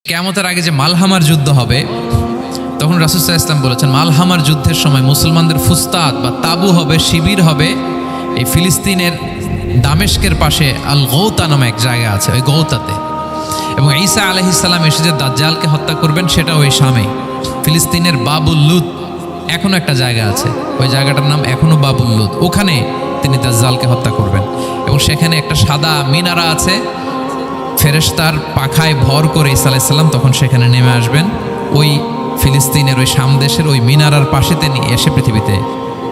কিয়ামতের আগে যে মালহামার যুদ্ধ হবে, তখন রাসূল সাল্লাল্লাহু আলাইহি ওয়াসাল্লাম বলেছেন মালহামার যুদ্ধের সময় মুসলমানদের ফুস্তাদ বা তাবু হবে, শিবির হবে এই ফিলিস্তিনের দামেস্কের পাশে আল গৌতা নামে এক জায়গা আছে, ওই গৌতাতে। এবং ঈসা আলাইহিস সালাম এসে যে দাজ্জালকে হত্যা করবেন সেটা ওই শামে, ফিলিস্তিনের বাবুল লুদ এখনো একটা জায়গা আছে, ওই জায়গাটার নাম এখনো বাবুল লুদ, ওখানে তিনি দাজ্জালকে হত্যা করবেন। এবং সেখানে একটা সাদা মিনারা আছে, ফেরেশতার পাখায় ভর করে ঈসা আলাইহিস সালাম তখন সেখানে নেমে আসবেন, ওই ফিলিস্তিনের ওই শাম দেশের ওই মিনারার পাশে তিনি এসে পৃথিবীতে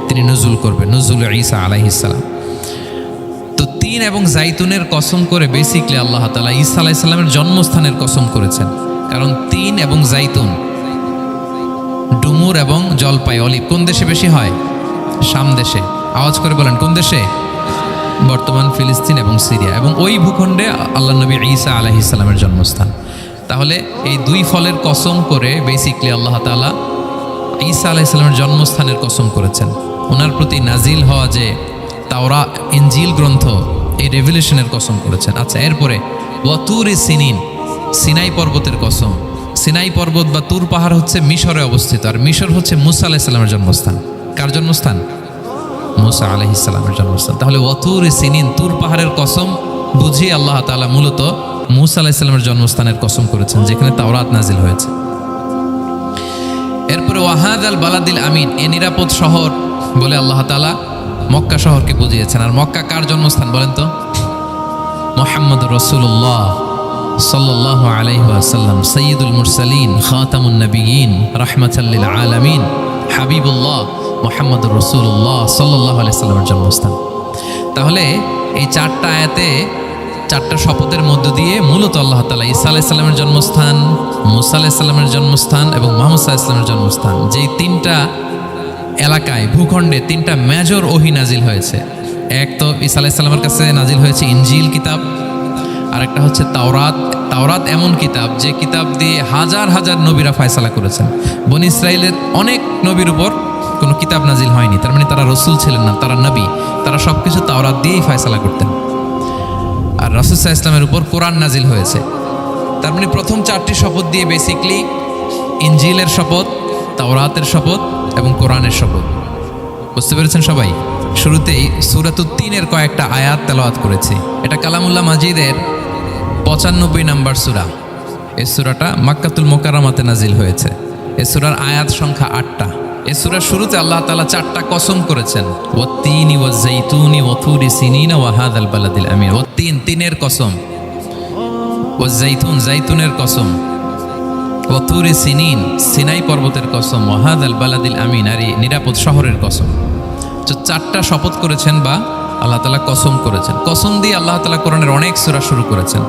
তিনি নজুল করবেন, নজুল ঈসা আলাইহিস সালাম। তো তিন এবং জাইতুনের কসম করে বেসিকলি আল্লাহ তাআলা ঈসা আলাইহিস সালামের জন্মস্থানের কসম করেছেন। কারণ তিন এবং জাইতুন, ডুমুর এবং জলপাই, অলিভ কোন দেশে বেশি হয়? শাম দেশে। আওয়াজ করে বলেন কোন দেশে? বর্তমান ফিলিস্তিন এবং সিরিয়া, এবং ওই ভূখণ্ডে আল্লাহ নবী ঈসা আলাইহিস সালামের জন্মস্থান। তাহলে এই দুই ফলের কসম করে বেসিকলি আল্লাহ তাআলা ঈসা আলাইহিস সালামের জন্মস্থানের কসম করেছেন। ওনার প্রতি নাজিল হওয়া যে তাওরাত ইনজিল গ্রন্থ, এই রেভেলেশনের কসম করেছেন। আচ্ছা, এরপরে ওয়াতুর সিনিন, সিনাই পর্বতের কসম। সিনাই পর্বত বা তুর পাহাড় হচ্ছে মিশরে অবস্থিত, আর মিশর হচ্ছে মুসা আলাইহিস সালামের জন্মস্থান। কার জন্মস্থান? মুসা আলাইহিস সালামের জন্মস্থান। তাহলে ওয়াতুর সিনিন, তুর পাহাড়ের কসম বুঝিয়ে আল্লাহ তাআলা মূলত মুসা আলাইহিস সালামের জন্মস্থানের কসম করেছেন, যেখানে তাওরাত নাজিল হয়েছে। এরপরে ওয়াহাদাল বালাদিল আমিন, এ নিরাপদ শহর বলে আল্লাহ তাআলা মক্কা শহরকে বুঝিয়েছেন। আর মক্কা কার জন্মস্থান বলেন তো? মুহাম্মদুর রাসূলুল্লাহ সাল্লাল্লাহু আলাইহি ওয়াসাল্লাম, সাইয়্যিদুল মুরসালিন, খাতামুন নবিয়্যিন, রাহমাতাল লিল আলামিন, হাবিবুল্লাহ মুহাম্মদুর রাসূলুল্লাহ সাল্লাল্লাহু আলাইহি ওয়াসাল্লামের জন্মস্থান। তাহলে এই চারটা আয়াতে, চারটা শপথের মধ্য দিয়ে মূলত আল্লাহ তাআলা ঈসা আলাইহিস সালামের জন্মস্থান, মুসা আলাইহিস সালামের জন্মস্থান এবং মুহাম্মদ সাল্লাল্লাহু আলাইহি ওয়াসাল্লামের জন্মস্থান, যেই তিনটা এলাকায়, ভূখণ্ডে তিনটা মেজর ওহী নাজিল হয়েছে। এক তো ঈসা আলাইহিস সালামের কাছে নাজিল হয়েছে ইনজিল কিতাব, আরেকটা হচ্ছে তাওরাত। তাওরাত এমন কিতাব যে কিতাব দিয়ে হাজার হাজার নবীরা ফয়সালা করেছেন। বনী ইসরাইলের অনেক নবীর উপর কোনো কিতাব নাজিল হয়নি, তার মানে তারা রসুল ছিলেন না, তারা নবী, তারা সব কিছু তাওরাত দিয়েই ফয়সালা করতেন। আর রাসূল সাল্লাল্লাহু আলাইহি ওয়াসাল্লামের উপর কোরআন নাজিল হয়েছে। তার মানে প্রথম চারটি শপথ দিয়ে বেসিকলি ইনজিলের শপথ, তাওরাতের শপথ এবং কোরআনের শপথ। বুঝতে পেরেছেন সবাই? শুরুতেই সূরাতুত তিনের কয়েকটা আয়াত তেলাওয়াত করেছি। এটা কালামুল্লাহ মাজিদের 95 নম্বর সূরা। এই সূরাটা মক্কাতুল মুকাররমাতে নাজিল হয়েছে। এই সূরার আয়াত সংখ্যা 8টা। এই সূরার শুরুতে আল্লাহ তাআলা 4টা কসম করেছেন, ওয়াত-তিনি ওয়াজ-জাইতুনি ওয়া-তুরি সিনিনা ওয়া হাযাল বালাদিল আমিন। ওয়াত-তিন, তিনের কসম, ওয়াজ-জাইতুন, জাইতুনের কসম, ওয়াতুরি সিনিন, সিনাই পর্বতের কসম, ওয়া হাযাল বালাদিল আমিন, আর এই নিরাপদ শহরের কসম। তো 4টা শপথ করেছেন বা আল্লাহ তাআলা কসম করেছেন। কসম দিয়ে আল্লাহ তাআলা কোরআনের অনেক সূরা শুরু করেছেন।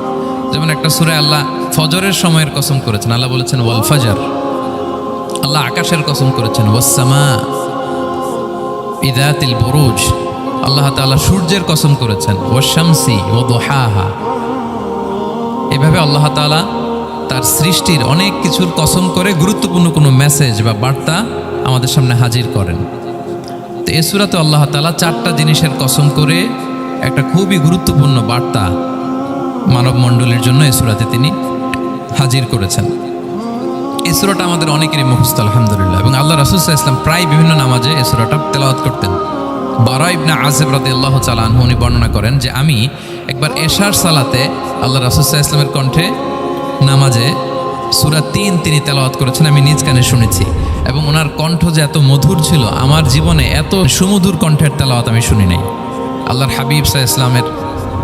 যেমন একটা সূরায় আল্লাহ ফজরের সময়ের কসম করেছেন, আল্লাহ বলেছেন ওয়াল ফাজর। আল্লাহ আকাশের কসম করেছেন ওয়াস সামা ইযাতিল বুরুজ। আল্লাহ তাআলা সূর্যের কসম করেছেন ওয়াশ শামসি ওয়া দুহাহা। এভাবে আল্লাহ তাআলা তার সৃষ্টির অনেক কিছুর কসম করে গুরুত্বপূর্ণ কোনো মেসেজ বা বার্তা আমাদের সামনে হাজির করেন। তো এই সূরাতে আল্লাহ তাআলা 4টা জিনিসের কসম করে একটা খুবই গুরুত্বপূর্ণ বার্তা মানব মণ্ডলীর জন্য এই সূরাতে তিনি হাজির করেছেন। এই সূরাটা আমাদের অনেকেরই মুখস্থ আলহামদুলিল্লাহ, এবং আল্লাহ রাসূল সাল্লাল্লাহু আলাইহি ওয়াসাল্লাম প্রায় বিভিন্ন নামাজে এই সূরাটা তেলাওয়াত করতেন। বারা ইবনে আযিব রাদিয়াল্লাহু তাআলা আনহু উনি বর্ণনা করেন যে আমি একবার এশার সালাতে আল্লাহ রাসূল সাল্লাল্লাহু আলাইহি ওয়াসাল্লামের কণ্ঠে নামাজে সূরা 3 তিনি তেলাওয়াত করেছেন, আমি নিজ কানে শুনেছি। এবং ওনার কণ্ঠ যে এত মধুর ছিল, আমার জীবনে এত সুমধুর কণ্ঠের তেলাওয়াত আমি শুনি নাই। আল্লাহর হাবিব সাল্লাল্লাহু আলাইহি ওয়াসাল্লামের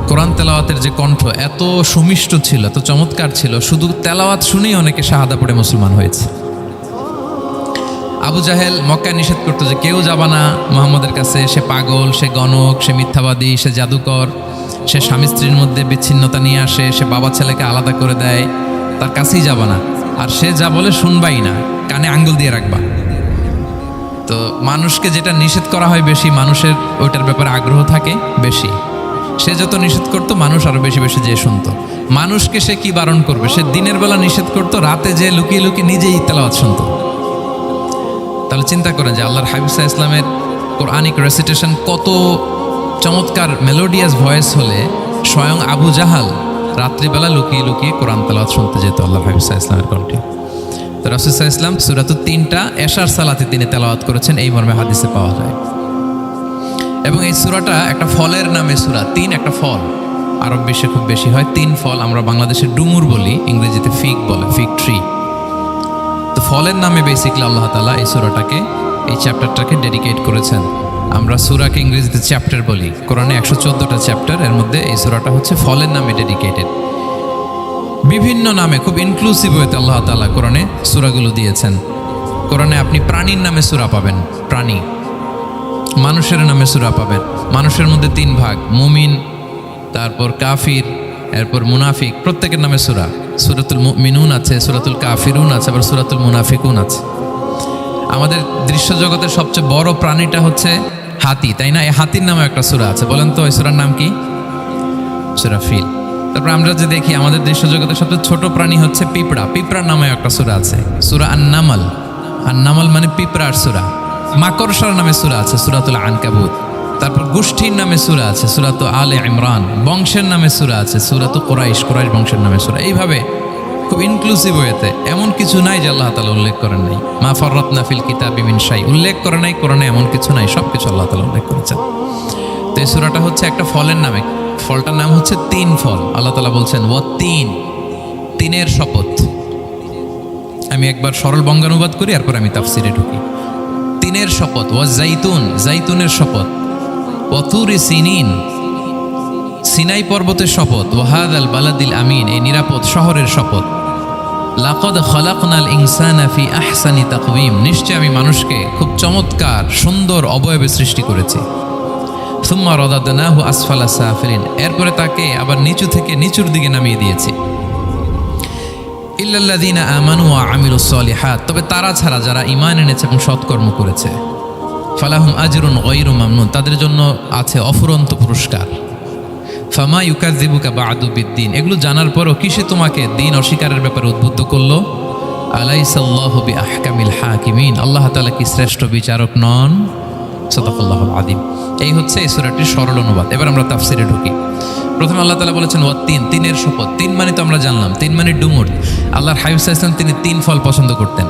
কোরআন তেলাওয়াতের যে কণ্ঠ এত সুমিষ্ট ছিল, এত চমৎকার ছিল, শুধু তেলাওয়াত শুনেই অনেকে শাহাদা পড়ে মুসলমান হয়েছে। আবু জাহেল মক্কায় নিষেধ করতো যে কেউ যাবা না মুহাম্মদের কাছে, সে পাগল, সে গণক, সে মিথ্যাবাদী, সে জাদুকর, সে স্বামী স্ত্রীর মধ্যে বিচ্ছিন্নতা নিয়ে আসে, সে বাবা ছেলেকে আলাদা করে দেয়, তার কাছেই যাবা না। আর সে যা বলে শুনবাই না, কানে আঙ্গুল দিয়ে রাখবা। তো মানুষকে যেটা নিষেধ করা হয় বেশি, মানুষের ওইটার ব্যাপারে আগ্রহ থাকে বেশি। সে যত নিষেধ করতো মানুষ আরো বেশি বেশি যেয়ে শুনতো। মানুষকে সে কি বারণ করবে? সে দিনের বেলা নিষেধ করতো, রাতে যে লুকিয়ে লুকিয়ে নিজেই তেলাওয়াত শুনতো। তাহলে চিন্তা করেন যে আল্লাহর হাবিব সাল্লাল্লাহু আলাইহি ওয়াসাল্লামের কোরআনিক রেসিটেশন কত চমৎকার মেলোডিয়াস ভয়েস হলে স্বয়ং আবু জাহাল রাত্রিবেলা লুকিয়ে লুকিয়ে কোরআন তেলাওয়াত শুনতে যেত আল্লাহর হাবিব সাল্লাল্লাহু আলাইহি ওয়াসাল্লামের কণ্ঠে। তো রাসূল সাল্লাল্লাহু আলাইহি ওয়াসাল্লাম সূরাতুত 3টা এশার সালাতে তিনি তেলাওয়াত করেছেন, এই মর্মে হাদিসে পাওয়া যায়। এবং এই সূরাটা একটা ফলের নামে সূরা। 3 একটা ফল, আরব বিশ্বে খুব বেশি হয় 3 ফল। আমরা বাংলাদেশে ডুমুর বলি, ইংরেজিতে ফিগ বলে, ফিগ ট্রি। তো ফলের নামে বেসিক্যালি আল্লাহ তাআলা এই সূরাটাকে, এই চ্যাপ্টারটাকে ডেডিকেট করেছেন। আমরা সূরাকে ইংরেজিতে চ্যাপ্টার বলি। কোরআনে 114টা চ্যাপ্টার, এর মধ্যে এই সূরাটা হচ্ছে ফলের নামে ডেডিকেটেড। বিভিন্ন নামে খুব ইনক্লুসিভ হইতে আল্লাহ তাআলা কোরআনে সূরাগুলো দিয়েছেন। কোরআনে আপনি প্রাণীর নামে সূরা পাবেন, প্রাণী। মানুষের নামে সূরা পাবেন। মানুষের মধ্যে 3 ভাগ, মুমিন, তারপর কাফির, এরপর মুনাফিক। প্রত্যেকের নামে সূরা। সূরাতুল মুমিনুন আছে, সূরাতুল কাফিরুন আছে, আবার সূরাতুল মুনাফিকুন আছে। আমাদের দৃশ্য জগতের সবচেয়ে বড় প্রাণীটা হচ্ছে হাতি, তাই না? এই হাতির নামে একটা সূরা আছে। বলেন তো এই সূরার নাম কি? সূরা ফিল। তারপর আমরা যে দেখি আমাদের দৃশ্য জগতের সবচেয়ে ছোট প্রাণী হচ্ছে পিঁপড়া। পিঁপড়ার নামে একটা সূরা আছে, সূরা আন-নামল। আন-নামল মানে পিঁপড়ার সূরা। মাকড়সার নামে সূরা আছে, সূরাতুল আনকাবুত। তারপর গোষ্ঠীর নামে সূরা আছে, সূরাতুল আলে ইমরান। বংশের নামে সূরা আছে, সূরাতুল কুরাইশ, কুরাইশ বংশের নামে সূরা। এইভাবে খুব ইনক্লুসিভ হয়েছে, এমন কিছু নাই যে আল্লাহ তাআলা উল্লেখ করেন নাই। মা ফাররাতনা ফিল কিতাবি মিন শাই, উল্লেখ করে নাই কোরআনে এমন কিছু নাই, সব কিছু আল্লাহ তাআলা উল্লেখ করেছেন। তো এই সূরাটা হচ্ছে একটা ফলের নামে। ফলটার নাম হচ্ছে 3 ফল। আল্লাহ তাআলা বলছেন ওয়াত-তিন, তিনের শপথ। আমি একবার সরল বঙ্গানুবাদ করি, এরপর আমি তাফসিরে ঢুকি। 3-এর শপথ। ওয়াজ-জাইতুন, জাইতুনের শপথ। ওয়াতুরি সিনিন, সিনাই পর্বতের শপথ। ওয়াহাদাল বালাদিল আমিন, এই নিরাপদ শহরের শপথ। লাকাদ খালাকনাল ইনসানা ফি আহসানি তাকওয়িম, নিশ্চয় আমি মানুষকে খুব চমৎকার সুন্দর অবয়বে সৃষ্টি করেছি। সুম্মা রাদাদনাহু আসফালা সাফিলিন, এরপরে তাকে আবার নিচু থেকে নিচুর দিকে নামিয়ে দিয়েছি। ইল্লাল্লাযীনা আমানু ওয়া আমিলুস সলিহাত, তবে তারা ছাড়া যারা ঈমান এনেছে এবং সৎকর্ম করেছে। ফালাহুম আজরুন গায়রু মামনুন, তাদের জন্য আছে অফুরন্ত পুরস্কার। ফামা ইউকাযযিবুকা বা'দু বিদ্দিন, এগুলো জানার পরও কিসে তোমাকে দিন অস্বীকারের ব্যাপারে উদ্বুদ্ধ করলো? আলাইসাল্লাহু বিআহকামিল হাকিমিন, আল্লাহ তাআলা কি শ্রেষ্ঠ বিচারক নন? সাদাকাল্লাহুল আযীম। এই হচ্ছে এই সূরাটির সরল অনুবাদ। এবার আমরা তাফসিরে ঢুকি। প্রথমে আল্লাহ তাআলা বলেছেন ওয়াত-তিন, তিনের শপথ। 3 মানে তো আমরা জানলাম, 3 মানে ডুমুর। আল্লাহর হাবিব সাল্লাল্লাহু আলাইহি ওয়াসাল্লাম তিনি 3 ফল পছন্দ করতেন,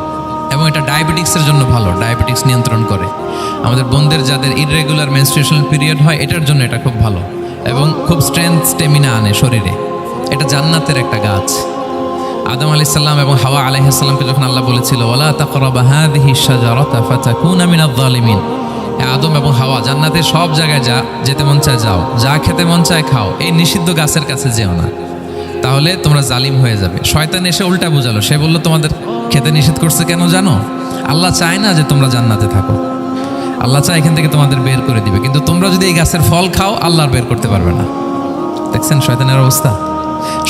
এবং এটা ডায়াবেটিক্সের জন্য ভালো, ডায়াবেটিক্স নিয়ন্ত্রণ করে। আমাদের বোনদের যাদের ইররেগুলার মেনস্ট্রুয়েশনাল পিরিয়ড হয়, এটার জন্য এটা খুব ভালো, এবং খুব স্ট্রেংথ, স্টেমিনা আনে শরীরে। এটা জান্নাতের একটা গাছ। আদম আলাইহিস সালাম এবং হাওয়া আলাইহিস সালামকে যখন আল্লাহ বলেছিল ওয়ালা তাকরাবা হাযিহিশ শাজারাতা ফাতাকুনা মিনায যালিমিন, আদম এবং হাওয়া জান্নাতের সব জায়গায় যেতে মন চায় যাও, যা খেতে মন চায় খাও, এই নিষিদ্ধ গাছের কাছে যেও না, তাহলে তোমরা জালিম হয়ে যাবে। শয়তান এসে উল্টা বুঝালো, সে বলল তোমাদের খেতে নিষেধ করছে কেন জানো? আল্লাহ চায় না যে তোমরা জান্নাতে থাকো, আল্লাহ চায় এখান থেকে তোমাদের বের করে দিবে, কিন্তু তোমরা যদি এই গাছের ফল খাও আল্লাহ বের করতে পারবে না। দেখছেন শয়তানের অবস্থা?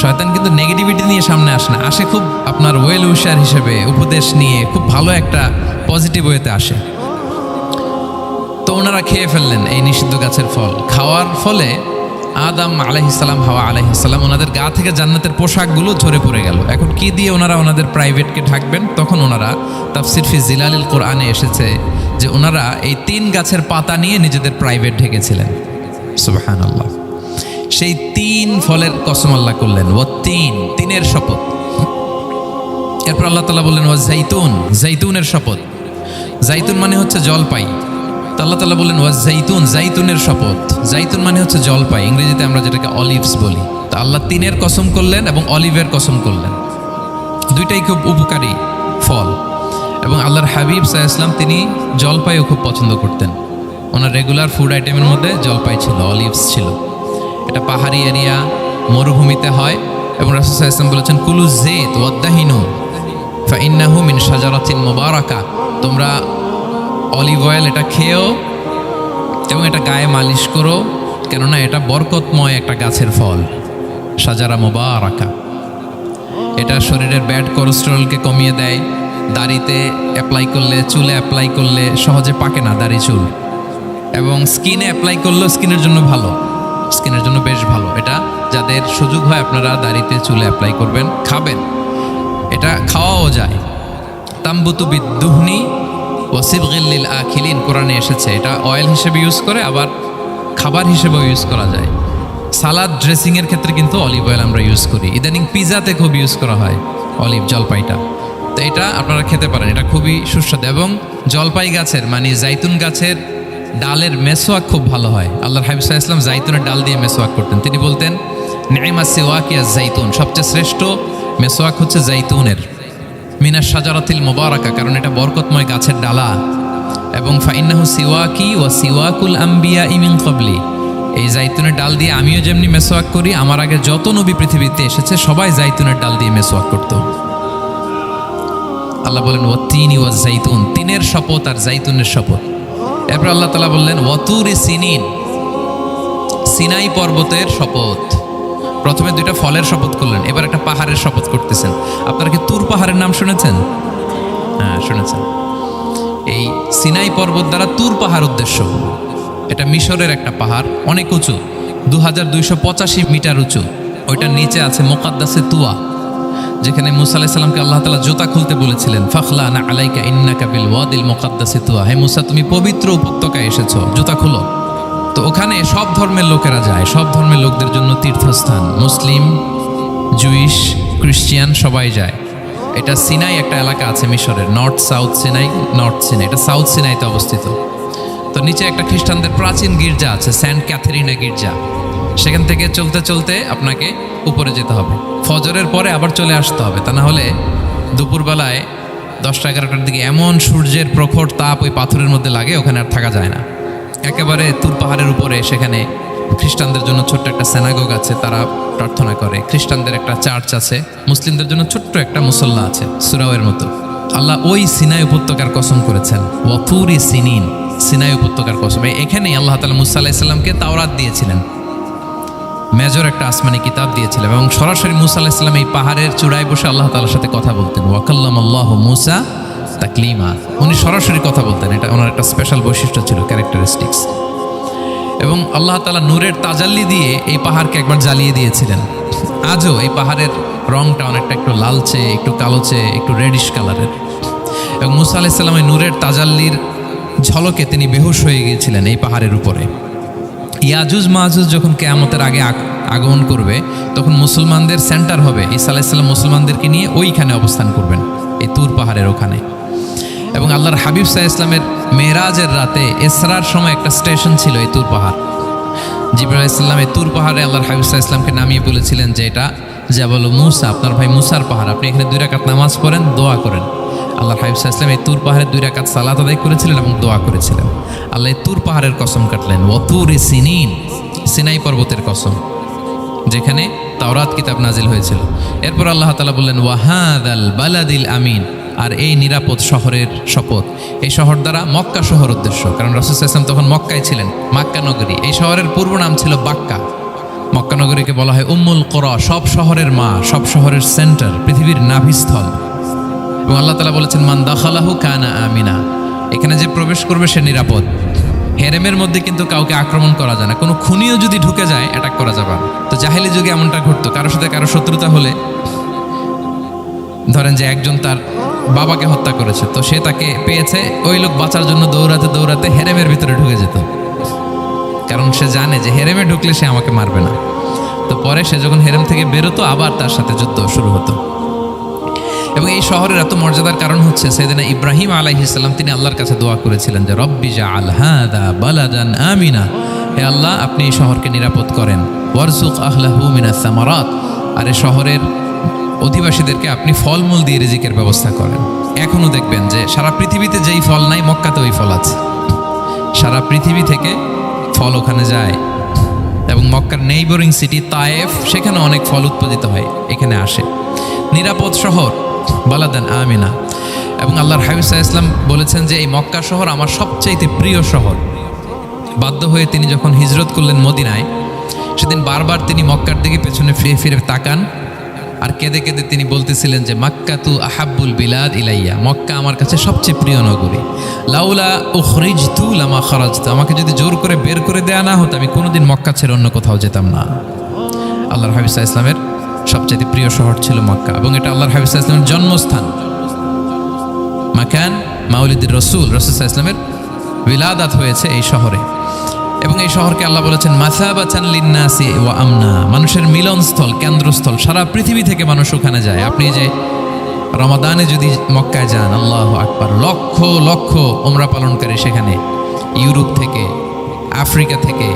শয়তান কিন্তু নেগেটিভিটি নিয়ে সামনে আসে না, আসে খুব আপনার ওয়েল উইশার হিসেবে, উপদেশ নিয়ে, খুব ভালো একটা পজিটিভ ওয়েতে আসে। তো ওনারা খেয়ে ফেললেন এই নিষিদ্ধ গাছের ফল। খাওয়ার ফলে আদম আলাইহিস সালাম, হাওয়া আলাইহিস সালাম, ওনাদের গা থেকে জান্নাতের পোশাকগুলো ঝরে পড়ে গেল। এখন কি দিয়ে ওনারা ওনাদের প্রাইভেটকে ঢাকবেন? তখন ওনারা তাফসির ফি জিলালিল কোরআনে এসেছে যে ওনারা এই 3 গাছের পাতা নিয়ে নিজেদের প্রাইভেট ঢেকেছিলেন। সুবহানাল্লাহ। সেই 3 ফলের কসম আল্লাহ করলেন, ওয়াত-তিন, 3-এর শপথ। এরপর আল্লাহ তাআলা বললেন ওয়াজ-জাইতুন, জাইতুনের শপথ। জাইতুন মানে হচ্ছে জলপাই। তো আল্লাহ তাআলা বললেন ওয়াজ-জাইতুন, জাইতুনের শপথ। জাইতুন মানে হচ্ছে জলপাই, ইংরেজিতে আমরা যেটাকে অলিভস বলি। তো আল্লাহ 3-এর কসম করলেন এবং অলিভের কসম করলেন। দুইটাই খুব উপকারী ফল, এবং আল্লাহর হাবিব সাল্লাল্লাহু আলাইহি ওয়াসাল্লাম তিনি জলপাইও খুব পছন্দ করতেন। ওনার রেগুলার ফুড আইটেমের মধ্যে জলপাই ছিল, অলিভস ছিল। এটা পাহাড়ি এরিয়া, মরুভূমিতে হয়, এবং রাসূল সাল্লাল্লাহু আলাইহি ওয়াসাল্লাম বলেছেন কুলু যাইত ওয়াদাহিনু ফাইন্নাহু মিন শাজারাতিন মুবারাকা, তোমরা অলিভ অয়েল এটা খেয়েও এবং এটা গায়ে মালিশ করো, কেননা এটা বরকতময় একটা গাছের ফল, শাজারা মুবারাকা। এটা শরীরের ব্যাড কোলেস্টেরলকে কমিয়ে দেয়। দাড়িতে অ্যাপ্লাই করলে, চুলে অ্যাপ্লাই করলে সহজে পাকে না দাড়ি চুল, এবং স্কিনে অ্যাপ্লাই করলেও স্কিনের জন্য ভালো, স্কিনের জন্য বেশ ভালো। এটা যাদের সুযোগ হয় আপনারা দাড়িতে চুলে অ্যাপ্লাই করবেন, খাবেন। এটা খাওয়াও যায়। তাম্বুতু বিদ্দুহনি ওয়াসিবগিল লিল আখিলিন, কোরআনে এসেছে। এটা অয়েল হিসেবে ইউজ করে, আবার খাবার হিসেবেও ইউজ করা যায়। সালাদ ড্রেসিংয়ের ক্ষেত্রে কিন্তু অলিভ অয়েল আমরা ইউজ করি। ইদানিং পিজাতে খুব ইউজ করা হয় অলিভ, জলপাইটা। তো এটা আপনারা খেতে পারেন, এটা খুবই সুস্বাদু। এবং জলপাই গাছের মানে জাইতুন গাছের ডালের মেসোয়াক খুব ভালো হয়। আল্লাহর হাবিব সাল্লাল্লাহু আলাইহি ওয়াসাল্লাম জাইতুনের ডাল দিয়ে মেসোয়াক করতেন। তিনি বলতেন নি'মা সিওয়াকিয়া জাইতুন, সবচেয়ে শ্রেষ্ঠ মেসোয়াক হচ্ছে জাইতুনের, মিনাশ শাজারাতিল মুবারাকা, কারণ এটা বরকতময় গাছের ডালা। এবং ফাইন্নাহু সিওয়াকি ওয়া সিওয়াকুল আম্বিয়া মিন ক্বাবলি, এই জাইতুনের ডাল দিয়ে আমিও যেমনি মেসোয়াক করি, আমার আগে যত নবী পৃথিবীতে এসেছে সবাই জাইতুনের ডাল দিয়ে মেসোয়াক করতো। আল্লাহ বলেন ওয়াতিনি ওয়াজ জাইতুন, তিনের শপথ আর জাইতুনের শপথ। এরপর আল্লাহ তাআলা বললেন ওয়াতুরি সিনিন, সিনাই পর্বতের শপথ। প্রথমে দুইটা ফলের শপথ করলেন, এবার একটা পাহাড়ের শপথ করতেছেন। আপনারা কি তুর পাহাড়ের নাম শুনেছেন? হ্যাঁ শুনেছেন। এই সিনাই পর্বত দ্বারা তুর পাহাড় উদ্দেশ্য। এটা মিশরের একটা পাহাড়, অনেক উঁচু, 2285 মিটার উঁচু। ওইটার নিচে আছে মুকাদ্দাসে তুয়া, যেখানে মুসা আলাইহিস সালামকে আল্লাহ তাআলা জুতা খুলতে বলেছিলেন, ফাখলানা আলাইকা ইন্নাকা বিল ওয়াদিল মুকাদ্দাসি তুয়া, হে মুসা তুমি পবিত্র উপত্যকায় এসেছো, জুতা খুলো। তো ওখানে সব ধর্মের লোকেরা যায়, সব ধর্মের লোকদের জন্য তীর্থস্থান, মুসলিম, জুইশ, খ্রিস্টিয়ান সবাই যায়। এটা সিনাই একটা এলাকা আছে মিশরের, north south Sinai, north Sinai, এটা সাউথ সিনাইতে অবস্থিত। তো নিচে একটা খ্রিস্টানদের প্রাচীন গির্জা আছে, সেন্ট ক্যাথেরিনা গির্জা। সেখান থেকে চলতে চলতে আপনাকে উপরে যেতে হবে, ফজরের পরে আবার চলে আসতে হবে, তা না হলে দুপুরবেলায় 10টা-11টার দিকে এমন সূর্যের প্রখর তাপ ওই পাথরের মধ্যে লাগে, ওখানে আর থাকা যায় না। একেবারে তুর পাহাড়ের উপরে সেখানে খ্রিস্টানদের জন্য ছোট্ট একটা সিনাগোগ আছে, তারা প্রার্থনা করে। খ্রিস্টানদের একটা চার্চ আছে, মুসলিমদের জন্য ছোট্ট একটা মুসল্লা আছে সুরাওয়ের মতো। আল্লাহ ওই সিনাই উপত্যকার কসম করেছেন, ওয়াতুরি সিনিন, সিনাই উপত্যকার কসম। এখানেই আল্লাহ তাআলা মুসা আলাইহিস সালামকে তাওরাত দিয়েছিলেন, মেজর একটা আসমানি কিতাব দিয়েছিলেন। এবং সরাসরি মুসা আলাইহিস সালাম এই পাহাড়ের চূড়ায় বসে আল্লাহ তাআলার সাথে কথা বলতেন। ওয়া কাল্লামাল্লাহু মুসা তাকলিমা, উনি সরাসরি কথা বলতেন, এটা ওনার একটা স্পেশাল বৈশিষ্ট্য ছিল, ক্যারেক্টারিস্টিক্স। এবং আল্লাহ তাআলা নূরের তাজাল্লি দিয়ে এই পাহাড়কে একবার জ্বালিয়ে দিয়েছিলেন। আজও এই পাহাড়ের রংটা অনেকটা একটু লালচে, একটু কালোচে, একটু রেডিশ কালারের। এবং মুসা আলাইহিস সালাম এই নূরের তাজাল্লির ঝলকে তিনি বেহুশ হয়ে গিয়েছিলেন এই পাহাড়ের উপরে। ইয়াজুজ মাহুজ যখন কিয়ামতের আগে আগমন করবে, তখন মুসলমানদের সেন্টার হবে। ঈসা আলাইহিস সালাম মুসলমানদেরকে নিয়ে ওইখানে অবস্থান করবেন, এই তুর পাহাড়ের ওখানে। এবং আল্লাহর হাবিব সাল্লাল্লাহু আলাইহি ওয়াসাল্লামের মেরাজের রাতে ইসরার সময় একটা স্টেশন ছিল এই তুর পাহাড়। জিবরাইল আলাইহিস সালাম এই তুর পাহাড়ে আল্লাহর হাবিব সাল্লাল্লাহু আলাইহি ওয়াসাল্লামকে নামিয়ে বলেছিলেন যে এটা জাবাল মুসা, আপনার ভাই মুসার পাহাড়, আপনি এখানে 2 রাকাত নামাজ পড়েন, দোয়া করেন। আল্লাহর হাবিব সাল্লাল্লাহু আলাইহি ওয়াসাল্লাম এই তুর পাহাড়ে 2 রাকাত সালাত আদায় করেছিলেন এবং দোয়া করেছিলেন। আল্লাহ এই তুর পাহাড়ের কসম কাটলেন, ওয়াতুরি সিনিন, সিনাই পর্বতের কসম, যেখানে তাওরাত কিতাব নাজিল হয়েছিল। এরপর আল্লাহ তাআলা বললেন ওয়াহাদাল বালাদিল আমিন, আর এই নিরাপদ শহরের শপথ। এই শহর দ্বারা মক্কা শহর উদ্দেশ্য, কারণ রাসূল সাল্লাল্লাহু আলাইহি ওয়াসাল্লাম তখন মক্কায় ছিলেন, মক্কা নগরী। এই শহরের পূর্ব নাম ছিল বাক্কা। মক্কা নগরীকে বলা হয় উম্মুল কুরা, সব শহরের মা, সব শহরের সেন্টার, পৃথিবীর নাভিস্থল। এবং আল্লাহ তাআলা বলেছেন মান দাখালাহু কানা আমিনা, এখানে যে প্রবেশ করবে সে নিরাপদ। হেরেমের মধ্যে কিন্তু কাউকে আক্রমণ করা যায় না, কোনো খুনিও যদি ঢুকে যায় অ্যাটাক করা যাবে না। তো জাহেলি যুগে এমনটা ঘটতো, কারোর সাথে কারো শত্রুতা হলে, ধরেন যে একজন তার বাবাকে হত্যা করেছে, তো সে তাকে পেয়েছে, ওই লোক বাঁচার জন্য দৌড়াতে দৌড়াতে হেরেমের ভিতরে ঢুকে যেত, কারণ সে জানে যে হেরেমে ঢুকলে সে আমাকে মারবে না। তো পরে সে যখন হেরেম থেকে বেরোতো, আবার তার সাথে যুদ্ধ শুরু হতো। এবং এই শহরের এত মর্যাদার কারণ হচ্ছে সাইয়েদনা ইব্রাহিম আলাইহিস সালাম তিনি আল্লাহর কাছে দোয়া করেছিলেন যে রব্বি জাআল হাযা বালাদান আমিনা, হে আল্লাহ আপনি এই শহরকে নিরাপদ করেন, ওয়ারযুক আহলাহু মিনাস সামারাত, আর এই শহরের অধিবাসীদেরকে আপনি ফলমূল দিয়ে রিজিকের ব্যবস্থা করেন। এখনো দেখবেন যে সারা পৃথিবীতে যেই ফল নাই মক্কাতে ওই ফল আছে, সারা পৃথিবী থেকে ফল ওখানে যায়। এবং মক্কার নেইবরিং সিটি তায়েফ, সেখানে অনেক ফল উৎপাদিত হয়, এখানে আসে। নিরাপদ শহর বালাদান আমিনা। এবং আল্লাহর হাবিব সাল্লাল্লাহু আলাইহি ওয়াসাল্লাম বলেছেন যে এই মক্কা শহর আমার সবচাইতে প্রিয় শহর। বাধ্য হয়ে তিনি যখন হিজরত করলেন মদিনায়, সেদিন বারবার তিনি মক্কার দিকে পেছনে ফিরে ফিরে তাকান, আর কেঁদে কেঁদে তিনি বলতেছিলেন যে মাক্কাতু আহাব্বুল বিলাদ ইলাইয়া, মক্কা আমার কাছে সবচেয়ে প্রিয় নগরী। লাউলা উখরিজতু লামা খারাজতু, আমাকে যদি জোর করে বের করে দেয়া না হতো আমি কোনোদিন মক্কা ছেড়ে অন্য কোথাও যেতাম না। আল্লাহর হাবিব সাল্লাল্লাহু আলাইহি ওয়াসাল্লামের সবচেয়ে প্রিয় শহর ছিল মক্কা, এবং এটা আল্লাহর হাবিব সাল্লাল্লাহু আলাইহি ওয়াসাল্লামের জন্মস্থান, মাকান মাউলিদির রাসূল। রাসূল সাল্লাল্লাহু আলাইহি ওয়াসাল্লামের বিলাদাত হয়েছে এই শহরে। এবং এই শহরকে আল্লাহ বলেছেন মাসাবাতান লিন্নাসি ওয়া আমনা, মানুষের মিলনস্থল, কেন্দ্রস্থল। সারা পৃথিবী থেকে মানুষ ওখানে যায়। আপনি যে রমাদানে যদি মক্কায় যান, আল্লাহু আকবার, লক্ষ লক্ষ উমরা পালনকারী সেখানে, ইউরোপ থেকে, আফ্রিকা থেকে,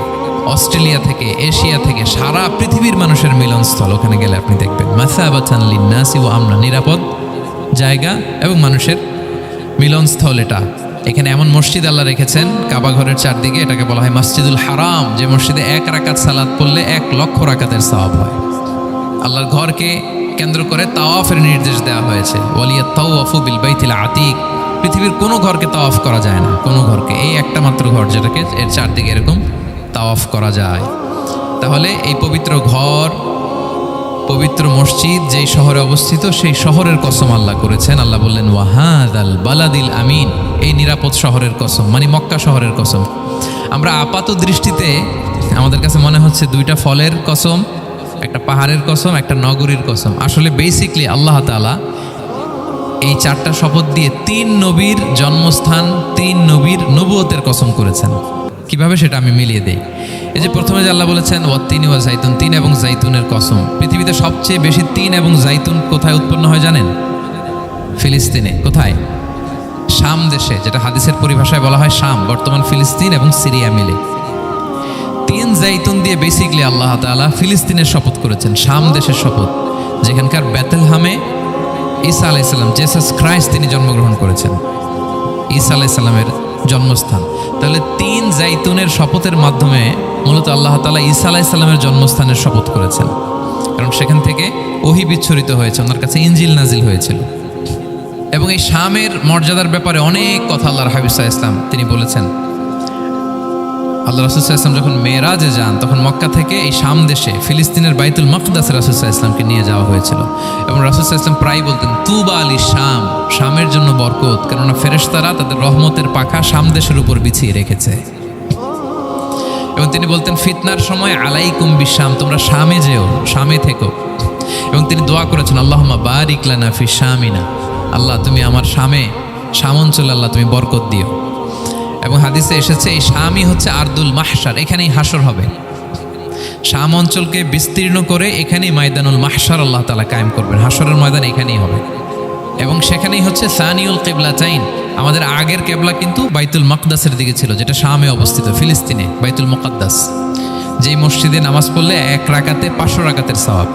অস্ট্রেলিয়া থেকে, এশিয়া থেকে, সারা পৃথিবীর মানুষের মিলনস্থল। ওখানে গেলে আপনি দেখবেন মাসাবাতান লিন্নাসি ওয়া আমনা, নিরাপদ জায়গা এবং মানুষের মিলনস্থল। এটা এখানে এমন মসজিদ আল্লাহ রেখেছেন কাবা ঘরের চারদিকে, এটাকে বলা হয় মসজিদুল হারাম, যে মসজিদে 1 রাকাত সালাত পড়লে 1 লক্ষ রাকাতের সওয়াব হয়। আল্লাহর ঘরকে কেন্দ্র করে তাওয়াফের নির্দেশ দেওয়া হয়েছে, ওয়ালিয়াত তাওয়াফু বিল বাইতিল আতিক। পৃথিবীর কোনো ঘরকে তাওয়াফ করা যায় না, কোনো ঘরকে, এই একটা মাত্র ঘর যেটাকে এর চারদিকে এরকম তাওয়াফ করা যায়। তাহলে এই পবিত্র ঘর, পবিত্র মসজিদ যেই শহরে অবস্থিত, সেই শহরের কসম আল্লাহ করেছেন। আল্লাহ বললেন ওয়াহাদাল বালাদিল আমিন, এই নিরাপদ শহরের কসম, মানে মক্কা শহরের কসম। আমরা আপাত দৃষ্টিতে আমাদের কাছে মনে হচ্ছে 2টা ফলের কসম, একটা পাহাড়ের কসম, একটা নগরীর কসম। আসলে বেসিকলি আল্লাহ তাআলা এই 4টা শপথ দিয়ে 3 নবীর জন্মস্থান, 3 নবীর নবুয়তের কসম করেছেন। কিভাবে সেটা আমি মিলিয়ে দেই। এই যে প্রথমে যে আল্লাহ বলেছেন ওয়াত্তিনি ওয়া জাইতুন, 3 এবং জাইতুনের কসম। পৃথিবীতে সবচেয়ে বেশি 3 এবং জাইতুন কোথায় উৎপন্ন হয় জানেন? ফিলিস্তিনে। কোথায়? শাম দেশে, যেটা হাদিসের পরিভাষায় বলা হয় শাম, বর্তমান ফিলিস্তিন এবং সিরিয়া মিলে। 3 জাইতুন দিয়ে বেসিকলি আল্লাহ তাআলা ফিলিস্তিনের শপথ করেছেন, শাম দেশের শপথ, যেখানকার বেথলহামে ঈসা আলাইহিস সালাম, জেসাস ক্রাইস্ট, তিনি জন্মগ্রহণ করেছেন, ঈসা আলাইহিস সালামের জন্মস্থান। তাহলে 3 জাইতুনের শপথের মাধ্যমে মূলত আল্লাহ তাআলা ঈসা আলাইহিস সালামের জন্মস্থানের শপথ করেছেন, কারণ সেখান থেকে ওহী বিচ্ছুরিত হয়েছে, ওনার কাছে ইনজিল নাজিল হয়েছিল। এবং এই শামের মর্যাদার ব্যাপারে অনেক কথা আল্লাহর হাবিব সাল্লাল্লাহু আলাইহি ওয়াসাল্লাম তিনি বলেছেন। আল্লাহ রাসূল সাল্লাল্লাহু আলাইহি ওয়াসাল্লাম যখন মেরাজে যান, তখন মক্কা থেকে এই শাম দেশে ফিলিস্তিনের বাইতুল মাকদাস রাসূল সাল্লাল্লাহু আলাইহি ওয়াসাল্লামকে নিয়ে যাওয়া হয়েছিল। এবং রাসূল সাল্লাল্লাহু আলাইহি ওয়াসাল্লাম প্রায় বলতেন তুবা আলি শাম, শামের জন্য বরকত, কেননা ফেরেশতারা তাদের রহমতের পাখা শাম দেশের উপর বিছিয়ে রেখেছে। এবং তিনি বলতেন ফিতনার সময় আলাইকুম বিশাম, তোমরা শামে যেও, শামে থেকো। এবং তিনি দোয়া করেছেন আল্লাহুম্মা বারিক লানা ফি শামিনা, আল্লাহ তুমি আমার শামে, শাম অঞ্চলে আল্লাহ তুমি বরকত দিও। এবং হাদিসে এসেছে এই শামই হচ্ছে আরদুল মাহশার, এখানেই হাসর হবে। শাম অঞ্চলকে বিস্তীর্ণ করে এখানেই ময়দানুল মাহশার আল্লাহ তাআলা কায়েম করবেন, হাসরের ময়দান এখানেই হবে। এবং সেখানেই হচ্ছে সানিউল কিবলাতাইন, আমাদের আগের কেবলা কিন্তু বাইতুল মাকদাসের দিকে ছিল, যেটা শামে অবস্থিত, ফিলিস্তিনে বাইতুল মুকাদ্দাস, যেই মসজিদে নামাজ পড়লে 1 রাকাতে 500 রাকাতের সওয়াব।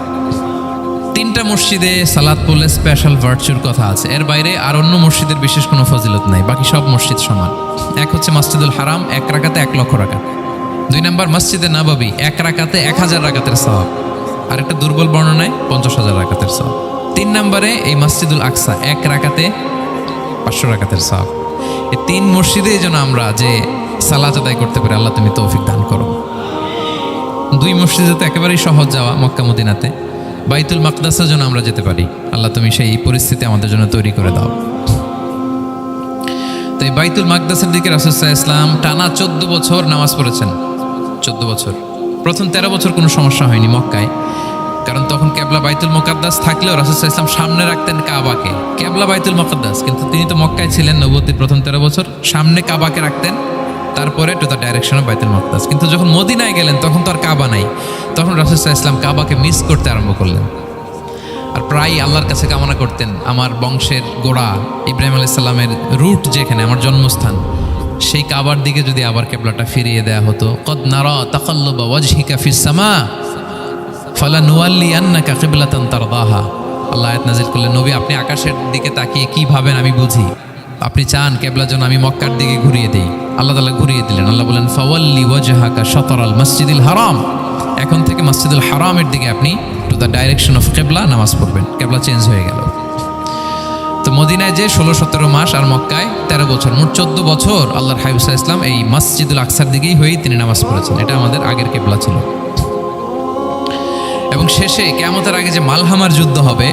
3টা মসজিদে সালাত পড়লে স্পেশাল ভার্চুর কথা আছে, এর বাইরে আর অন্য মসজিদের বিশেষ কোনো ফজিলত নাই, বাকি সব মসজিদ সমান। এক হচ্ছে মসজিদুল হারাম, 1 রাকাতে 1 লক্ষ রাকাত। 2 নম্বর মসজিদে নববী, 1 রাকাতে 1000 রাকাতের সওয়াব। আর একটা দুর্বল বর্ণনায় 50,000 রাকাতের সওয়াব। 3 নম্বরে এই মসজিদুল আকসা, 1 রাকাতে 500 রাকাতের সওয়াব। এই 3 মসজিদে যেন আমরা যে সালাত আদায় করতে পারি, আল্লাহ তুমি তৌফিক দান করো। 2 মসজিদে তো একেবারেই সহজ যাওয়া, মক্কা মদিনাতে। বাইতুল মাকদাসের জন্য আমরা যেতে পারি, আল্লাহ তুমি সেই পরিস্থিতি আমাদের জন্য তৈরি করে দাও। তো এই বাইতুল মাকদাসের দিকে রাসূল সাল্লাল্লাহু আলাইহি ওয়াসাল্লাম টানা 14 বছর নামাজ পড়েছেন। 14 বছর। প্রথম 13 বছর কোনো সমস্যা হয়নি মক্কায়, কারণ তখন কেবলা বাইতুল মুকাদ্দাস থাকলেও রাসূল সাল্লাল্লাহু আলাইহি ওয়াসাল্লাম সামনে রাখতেন কাবাকে। কেবলা বাইতুল মুকাদ্দাস, কিন্তু তিনি তো মক্কায় ছিলেন নবুয়তের প্রথম 13 বছর, সামনে কাবাকে রাখতেন, তারপরে টু দ্য ডাইরেকশন অফ বাইতুল মুকাদ্দাস। কিন্তু যখন মদিনায় গেলেন তখন তো আর কাবা নাই, তখন রাসূল সাল্লাল্লাহু আলাইহি ওয়াসাল্লাম কাবাকে মিস করতে আরম্ভ করলেন। আর প্রায় আল্লাহর কাছে কামনা করতেন আমার বংশের গোড়া ইব্রাহিম আলাইহিস সালামের রুট, যেখানে আমার জন্মস্থান, সেই কাবার দিকে যদি আবার কেবলাটা ফিরিয়ে দেয়া হতো। কদ নারা তাকাল্লুবা ওয়াজহিকা ফিস সামা ফালানুওয়াল্লিয়ান্নাকা কিবলাতান তারদাহা। আল্লাহ আয়াত নাযিল করলেন, নবী আপনি আকাশের দিকে তাকিয়ে কি ভাবেন আমি বুঝি, আপনি চান কেবলা যেন আমি মক্কার দিকে ঘুরিয়ে দেই। আল্লাহ তাআলা ঘুরিয়ে দিলেন। আল্লাহ বলেন ফাওয়াল্লি ওয়াজহাকা শাতরাল মসজিদিল হারাম, এখন থেকে মসজিদুল হারামের দিকে আপনি টু দ্য ডাইরেকশন অফ কেবলা নামাজ পড়বেন। কেবলা চেঞ্জ হয়ে গেল। তো মদিনায় যে 16-17 মাস আর মক্কায় 13 বছর, মোট 14 বছর আল্লাহর হাবিব সাল্লাল্লাহু আলাইহি ওয়াসাল্লাম এই মসজিদুল আকসার দিকেই হয়েই তিনি নামাজ পড়েছেন। এটা আমাদের আগের কেবলা ছিল। এবং শেষে কিয়ামতের আগে যে মালহামার যুদ্ধ হবে,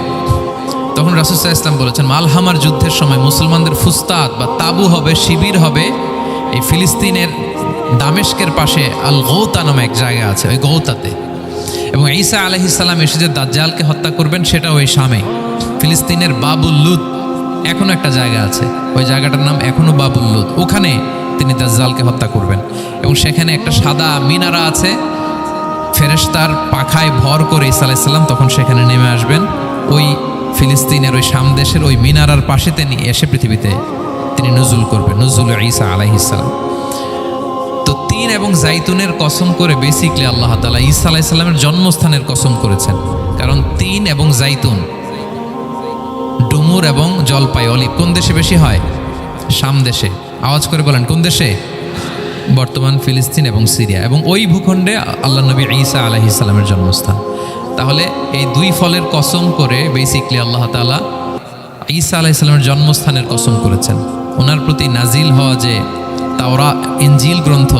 তখন রাসূল সাল্লাল্লাহু আলাইহি ওয়াসাল্লাম বলেছেন মালহামার যুদ্ধের সময় মুসলমানদের ফুস্তাদ বা তাবু হবে, শিবির হবে এই ফিলিস্তিনের দামেস্কের পাশে আল গৌতা নামে এক জায়গা আছে, ওই গৌতাতে। এবং ঈসা আলাইহিস সালাম এসে যে দাজ্জালকে হত্যা করবেন, সেটা ওই শামে, ফিলিস্তিনের বাবুল লুদ এখনো একটা জায়গা আছে, ওই জায়গাটার নাম এখনো বাবুল লুদ। ওখানে তিনি দাজ্জালকে হত্যা করবেন। এবং সেখানে একটা সাদা মিনারা আছে, ফেরেশতার পাখায় ভর করে ঈসা আলাইহিস সালাম তখন সেখানে নেমে আসবেন। ওই ফিলিস্তিনের ওই শাম দেশের ওই মিনারার পাশে তিনি এসে পৃথিবীতে তিনি নুজুল করবেন, নুজুল ঈসা আলাইহিস সালাম। তো তিন এবং জাইতুনের কসম করে বেসিকলি আল্লাহ তাআলা ঈসা আলাইহিস সালামের জন্মস্থানের কসম করেছেন। কারণ তিন এবং জাইতুন, ডুমুর এবং জলপাই, অলিভ কোন দেশে বেশি হয়? শাম দেশে। আওয়াজ করে বলেন কোন দেশে? বর্তমান ফিলিস্তিন এবং সিরিয়া, এবং ওই ভূখণ্ডে আল্লাহ নবী ঈসা আলাইহিস সালামের জন্মস্থান। তাহলে এই দুই ফলের কসম করে বেসিকলি আল্লাহ তাআলা ঈসা আলাইহিস সালামের জন্মস্থানের কসম করেছেন। ওনার প্রতি নাজিল হওয়া যে তাওরাত ইনজিল গ্রন্থ,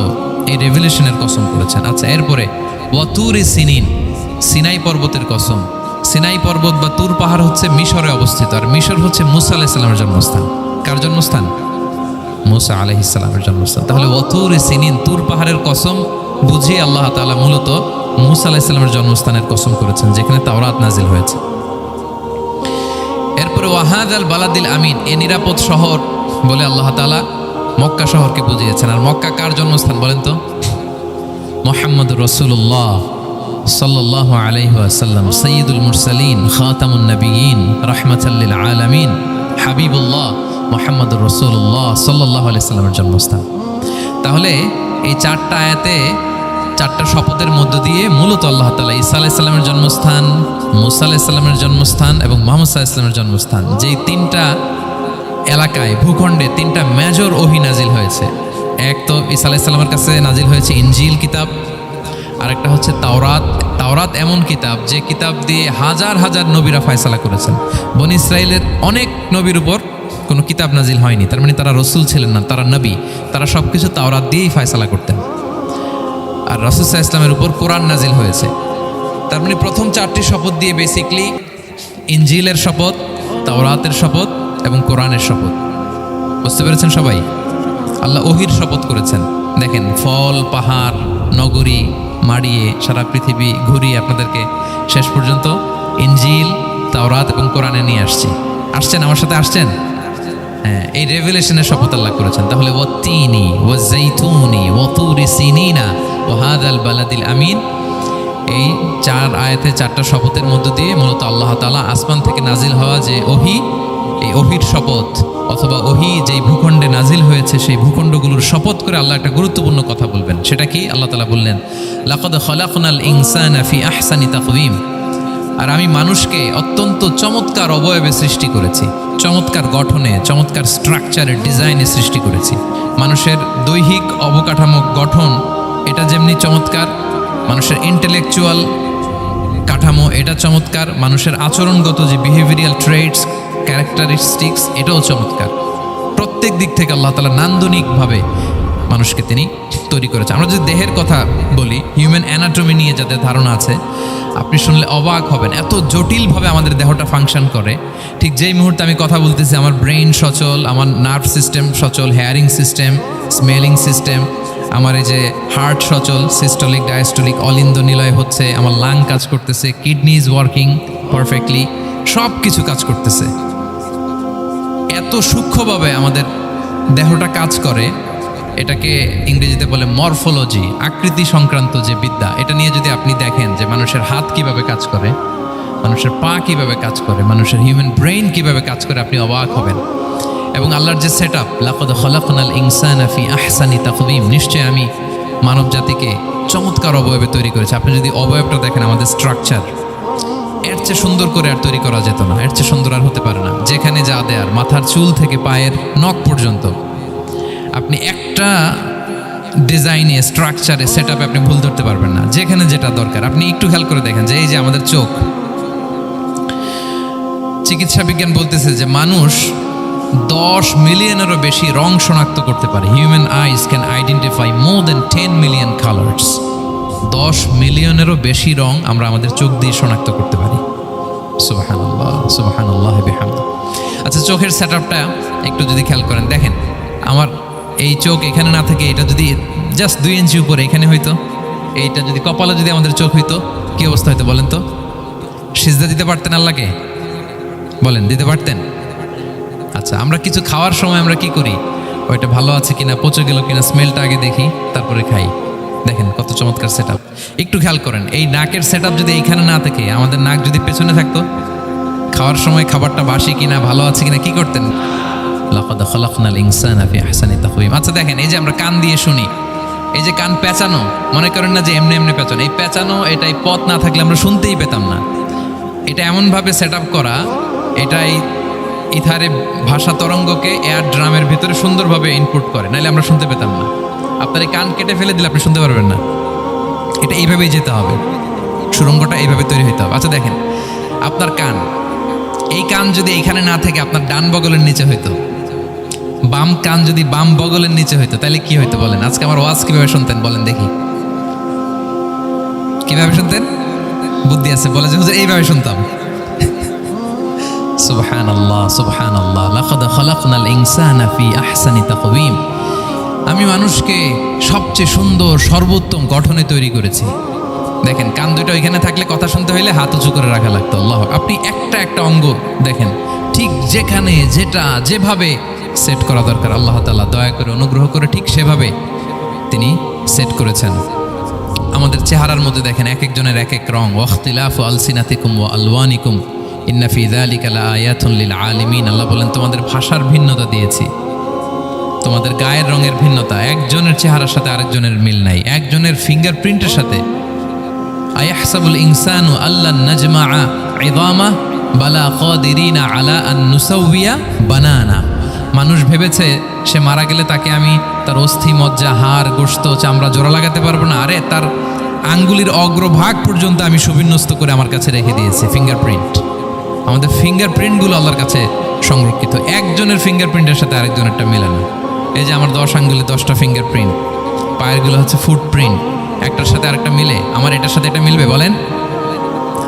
এই রেভেলেশনের কসম করেছেন। আচ্ছা, এরপরে ওয়াতুরি সিনিন, সিনাই পর্বতের কসম। সিনাই পর্বত বা তুর পাহাড় হচ্ছে মিশরে অবস্থিত, আর মিশর হচ্ছে মুসা আলাইহিস সালামের জন্মস্থান। কার জন্মস্থান? মুসা আলাইহিস সালামের জন্মস্থান। তাহলে ওয়াতুরি সিনিন, তুর পাহাড়ের কসম বুঝিয়ে আল্লাহ তাআলা মূলত মুসা আলাইহিস সালামের জন্মস্থানের কসম করেছেন, যেখানে তাওরাত নাজিল হয়েছে। এরপরে ওয়াহাদাল বালাদিল আমিন, এ নিরাপদ শহর বলে আল্লাহ তাআলা মক্কা শহরকে বুঝিয়েছেন। আর মক্কা কার জন্মস্থান বলেন তো? মুহাম্মদুর রাসূলুল্লাহ সাল্লাল্লাহু আলাইহি ওয়াসাল্লাম, সাইয়্যিদুল মুরসালিন, খাতামুন নবিয়্যিন, রাহমাতাল লিল আলামিন, হাবিবুল্লাহ মুহাম্মদুর রাসূলুল্লাহ সাল্লাল্লাহু আলাইহি ওয়াসাল্লামের জন্মস্থান। তাহলে এই চারটা আয়াতে চারটা শপথের মধ্য দিয়ে মূলত আল্লাহ তাআলা ঈসা আলাইহিস সালামের জন্মস্থান, মুসা আলাইহিস সালামের জন্মস্থান এবং মুহাম্মদ সাল্লাল্লাহু আলাইহি ওয়াসাল্লামের জন্মস্থান, যেই তিনটা এলাকায় ভূখণ্ডে তিনটা মেজর ওহী নাজিল হয়েছে। এক তো ঈসা আলাইহিস সালামের কাছে নাজিল হয়েছে ইনজিল কিতাব, আরেকটা হচ্ছে তাওরাত। তাওরাত এমন কিতাব যে কিতাব দিয়ে হাজার হাজার নবীরা ফয়সালা করেছেন। বনি ইসরাইলের অনেক নবীর উপর কোনো কিতাব নাজিল হয়নি, তার মানে তারা রসুল ছিলেন না, তারা নবী। তারা সব কিছু তাওরাত দিয়েই ফয়সালা করতেন। আর রাসূল সাল্লাল্লাহু আলাইহি ওয়াসাল্লামের উপর কোরআন নাজিল হয়েছে। তার মানে প্রথম চারটি শপথ দিয়ে বেসিকলি ইনজিলের শপথ, তাওরাতের শপথ এবং কোরআনের শপথ। বুঝতে পেরেছেন সবাই? আল্লাহ ওহির শপথ করেছেন। দেখেন, ফল, পাহাড়, নগরী মাড়িয়ে সারা পৃথিবী ঘুরিয়ে আপনাদেরকে শেষ পর্যন্ত ইনজিল, তাওরাত এবং কোরআনে নিয়ে আসছেন আমার সাথে আসছেন। হ্যাঁ, এই রেভেলেশনের শপথ আল্লাহ করেছেন। তাহলে ওয়াত্তিনি ওয়াজাইতুনি ওয়াতুরি সিনিনা ওয়াহাদাল বালাদিল আমিন, এই চার আয়াতে চারটা শপথের মধ্য দিয়ে মূলত আল্লাহ তাআলা আসমান থেকে নাজিল হওয়া যে ওহী, এই ওহীর শপথ অথবা ওহী যেই ভূখণ্ডে নাজিল হয়েছে সেই ভূখণ্ডগুলোর শপথ করে আল্লাহ একটা গুরুত্বপূর্ণ কথা বলবেন। সেটা কি? আল্লাহ তাআলা বললেন, লাকাদ খালাকনাল ইনসানা ফি আহসানি তাকওয়িম, আর আমি মানুষকে অত্যন্ত চমৎকার অবয়বে সৃষ্টি করেছি, চমৎকার গঠনে, চমৎকার স্ট্রাকচারের ডিজাইনে সৃষ্টি করেছি। মানুষের দৈহিক অবকাঠামো গঠন এটা যেমনি চমৎকার, মানুষের ইন্টেলেকচুয়াল কাঠামো এটা চমৎকার, মানুষের আচরণগত যে বিহেভিয়ারাল ট্রেটস, ক্যারেক্টারিস্টিক্স এটাও চমৎকার। প্রত্যেক দিক থেকে আল্লাহ তাআলা নান্দনিকভাবে মানুষকে তিনি তৈরি করেছে। আমরা যদি দেহের কথা বলি, হিউম্যান অ্যানাটমি নিয়ে যাদের ধারণা আছে, আপনি শুনলে অবাক হবেন এত জটিলভাবে আমাদের দেহটা ফাংশন করে। ঠিক যেই মুহূর্তে আমি কথা বলতেছি আমার ব্রেইন সচল, আমার নার্ভ সিস্টেম সচল, হেয়ারিং সিস্টেম, স্মেলিং সিস্টেম, আমার এই যে হার্ট সচল, সিস্টোলিক ডায়াস্টোলিক অলিন্দ নিলয় হচ্ছে, আমার লাং কাজ করতেছে, কিডনি ইজ ওয়ার্কিং পারফেক্টলি, সব কিছু কাজ করতেছে। এত সূক্ষ্মভাবে আমাদের দেহটা কাজ করে, এটাকে ইংরেজিতে বলে মরফোলজি, আকৃতি সংক্রান্ত যে বিদ্যা। এটা নিয়ে যদি আপনি দেখেন যে মানুষের হাত কিভাবে কাজ করে, মানুষের পা কিভাবে কাজ করে, মানুষের হিউম্যান ব্রেইন কিভাবে কাজ করে, আপনি অবাক হবেন। এবং আল্লাহর যে সেট আপ, লাকাদ খালাকনাল ইনসানা ফি আহসানি তাকওয়িম, নিশ্চয় আমি মানব জাতিকে চমৎকার অবয়বে তৈরি করেছি। আপনি যদি অবয়বটা দেখেন, আমাদের স্ট্রাকচার এর চেয়ে সুন্দর করে আর তৈরি করা যেত না, এর চেয়ে সুন্দর আর হতে পারে না। যেখানে যা দেয়ার, মাথার চুল থেকে পায়ের নখ পর্যন্ত, আপনি একটা ডিজাইনে, স্ট্রাকচারে, সেট আপে আপনি ভুল ধরতে পারবেন না। যেখানে যেটা দরকার আপনি একটু খেয়াল করে দেখেন যে এই যে আমাদের চোখ, চিকিৎসা বিজ্ঞান বলতেছে যে মানুষ 10 মিলিয়নেরও বেশি রং শনাক্ত করতে পারে। Human eyes can identify more than 10 million colours. 10 মিলিয়নেরও বেশি রং আমরা আমাদের চোখ দিয়ে শনাক্ত করতে পারি। সুবহানাল্লাহ, সুবহানাল্লাহ বিহামদি। আচ্ছা, চোখের সেট আপটা একটু যদি খেয়াল করেন, দেখেন আমার এই চোখ এখানে না থাকে, এটা যদি জাস্ট 2 ইঞ্চি উপরে এখানে হইতো, এইটা যদি কপালে যদি আমাদের চোখ হইতো, কি অবস্থা হইতো বলেন তো? সিজদা দিতে পারতেন আল্লাহকে? বলেন, দিতে পারতেন? আচ্ছা, আমরা কিছু খাওয়ার সময় আমরা কি করি? ওইটা ভালো আছে কিনা, পচে গেল কিনা স্মেলটা আগে দেখি, তারপরে খাই। দেখেন কত চমৎকার সেট আপ। একটু খেয়াল করেন, এই নাকের সেট আপ যদি এইখানে না থাকে, আমাদের নাক যদি পেছনে থাকতো, খাওয়ার সময় খাবারটা বাসি কিনা, ভালো আছে কিনা কি করতেন? লাকাদ খালাকনাল ইনসানা ফি আহসানি তাকওয়িম। আচ্ছা দেখেন, এই যে আমরা কান দিয়ে শুনি, এই যে কান পেঁচানো, মনে করেন না যে এমনি এমনি পেঁচানো, এই পেঁচানো, এটাই পথ না থাকলে আমরা শুনতেই পেতাম না। এটা এমনভাবে সেট আপ করা, এটাই ইথারে ভাষা তরঙ্গকে এয়ার ড্রামের ভিতরে সুন্দরভাবে ইনপুট করে, নাহলে আমরা শুনতে পেতাম না। আপনার এই কান কেটে ফেলে দিলে আপনি শুনতে পারবেন না। এটা এইভাবেই যেতে হবে, সুরঙ্গটা এইভাবে তৈরি হতে হবে। আচ্ছা দেখেন, আপনার কান, এই কান যদি এইখানে না থেকে আপনার ডান বগলের নিচে হইতো, বাম কান যদি বাম বগলের নিচে হইতো, তাহলে কি হইতো বলেন? আজকে আমার ওয়াজ কিভাবে শুনতেন বলেন দেখি, কিভাবে শুনতেন? বুদ্ধি আছে বলে যে হুজুর এইভাবে শুনতাম। সুবহানাল্লাহ সুবহানাল্লাহ, লাকাদ খালাকনাল ইনসানা ফি আহসানি তাকওয়িম। আমি মানুষকে সবচেয়ে সুন্দর সর্বোত্তম গঠনে তৈরি করেছি। দেখেন, কান দুটো ওইখানে থাকলে কথা শুনতে হইলে হাত উঁচু করে রাখা লাগতো। আল্লাহ, আপনি একটা একটা অঙ্গ দেখেন, ঠিক যেখানে যেটা যেভাবে সেট করা দরকার, আল্লাহ তাআলা দয়া করে অনুগ্রহ করে ঠিক সেভাবে তিনি সেট করেছেন। আমাদের চেহারার মধ্যে দেখেন এক একজনের এক এক রং। ওয়াখতিলাফু আলসিনাতিকুম ওয়া আলওয়ানিকুম ইন্না ফি যালিকা লাআয়াতুন লিল আলিমিন। আল্লাহ বলেন, তোমাদের ভাষার ভিন্নতা দিয়েছি, তোমাদের গায়ের রঙের ভিন্নতা, একজনের চেহারার সাথে আরেকজনের মিল নাই, একজনের ফিঙ্গারপ্রিন্টের সাথে। আয়াহসাবুল ইনসানু আল্লান নাজমাআ ইযামা বালা কাদিরিনা আলা আন নুসাউইয়া বানানা। মানুষ ভেবেছে সে মারা গেলে তাকে আমি তার অস্থি, মজ্জা, হাড়, গোশত, চামড়া জোড়া লাগাতে পারবো না। আরে তার আঙ্গুলির অগ্রভাগ পর্যন্ত আমি সুবিন্যস্ত করে আমার কাছে রেখে দিয়েছি। ফিঙ্গারপ্রিন্ট, আমাদের ফিঙ্গারপ্রিন্টগুলো আল্লাহর কাছে সংরক্ষিত। একজনের ফিঙ্গারপ্রিন্টের সাথে আরেকজনেরটা মেলে না। এই যে আমার 10 আঙ্গুলে 10টা ফিঙ্গারপ্রিন্ট, পায়েরগুলো হচ্ছে ফুটপ্রিন্ট, একটার সাথে আরেকটা মিলে। আমার এটার সাথে এটা মিলবে বলেন?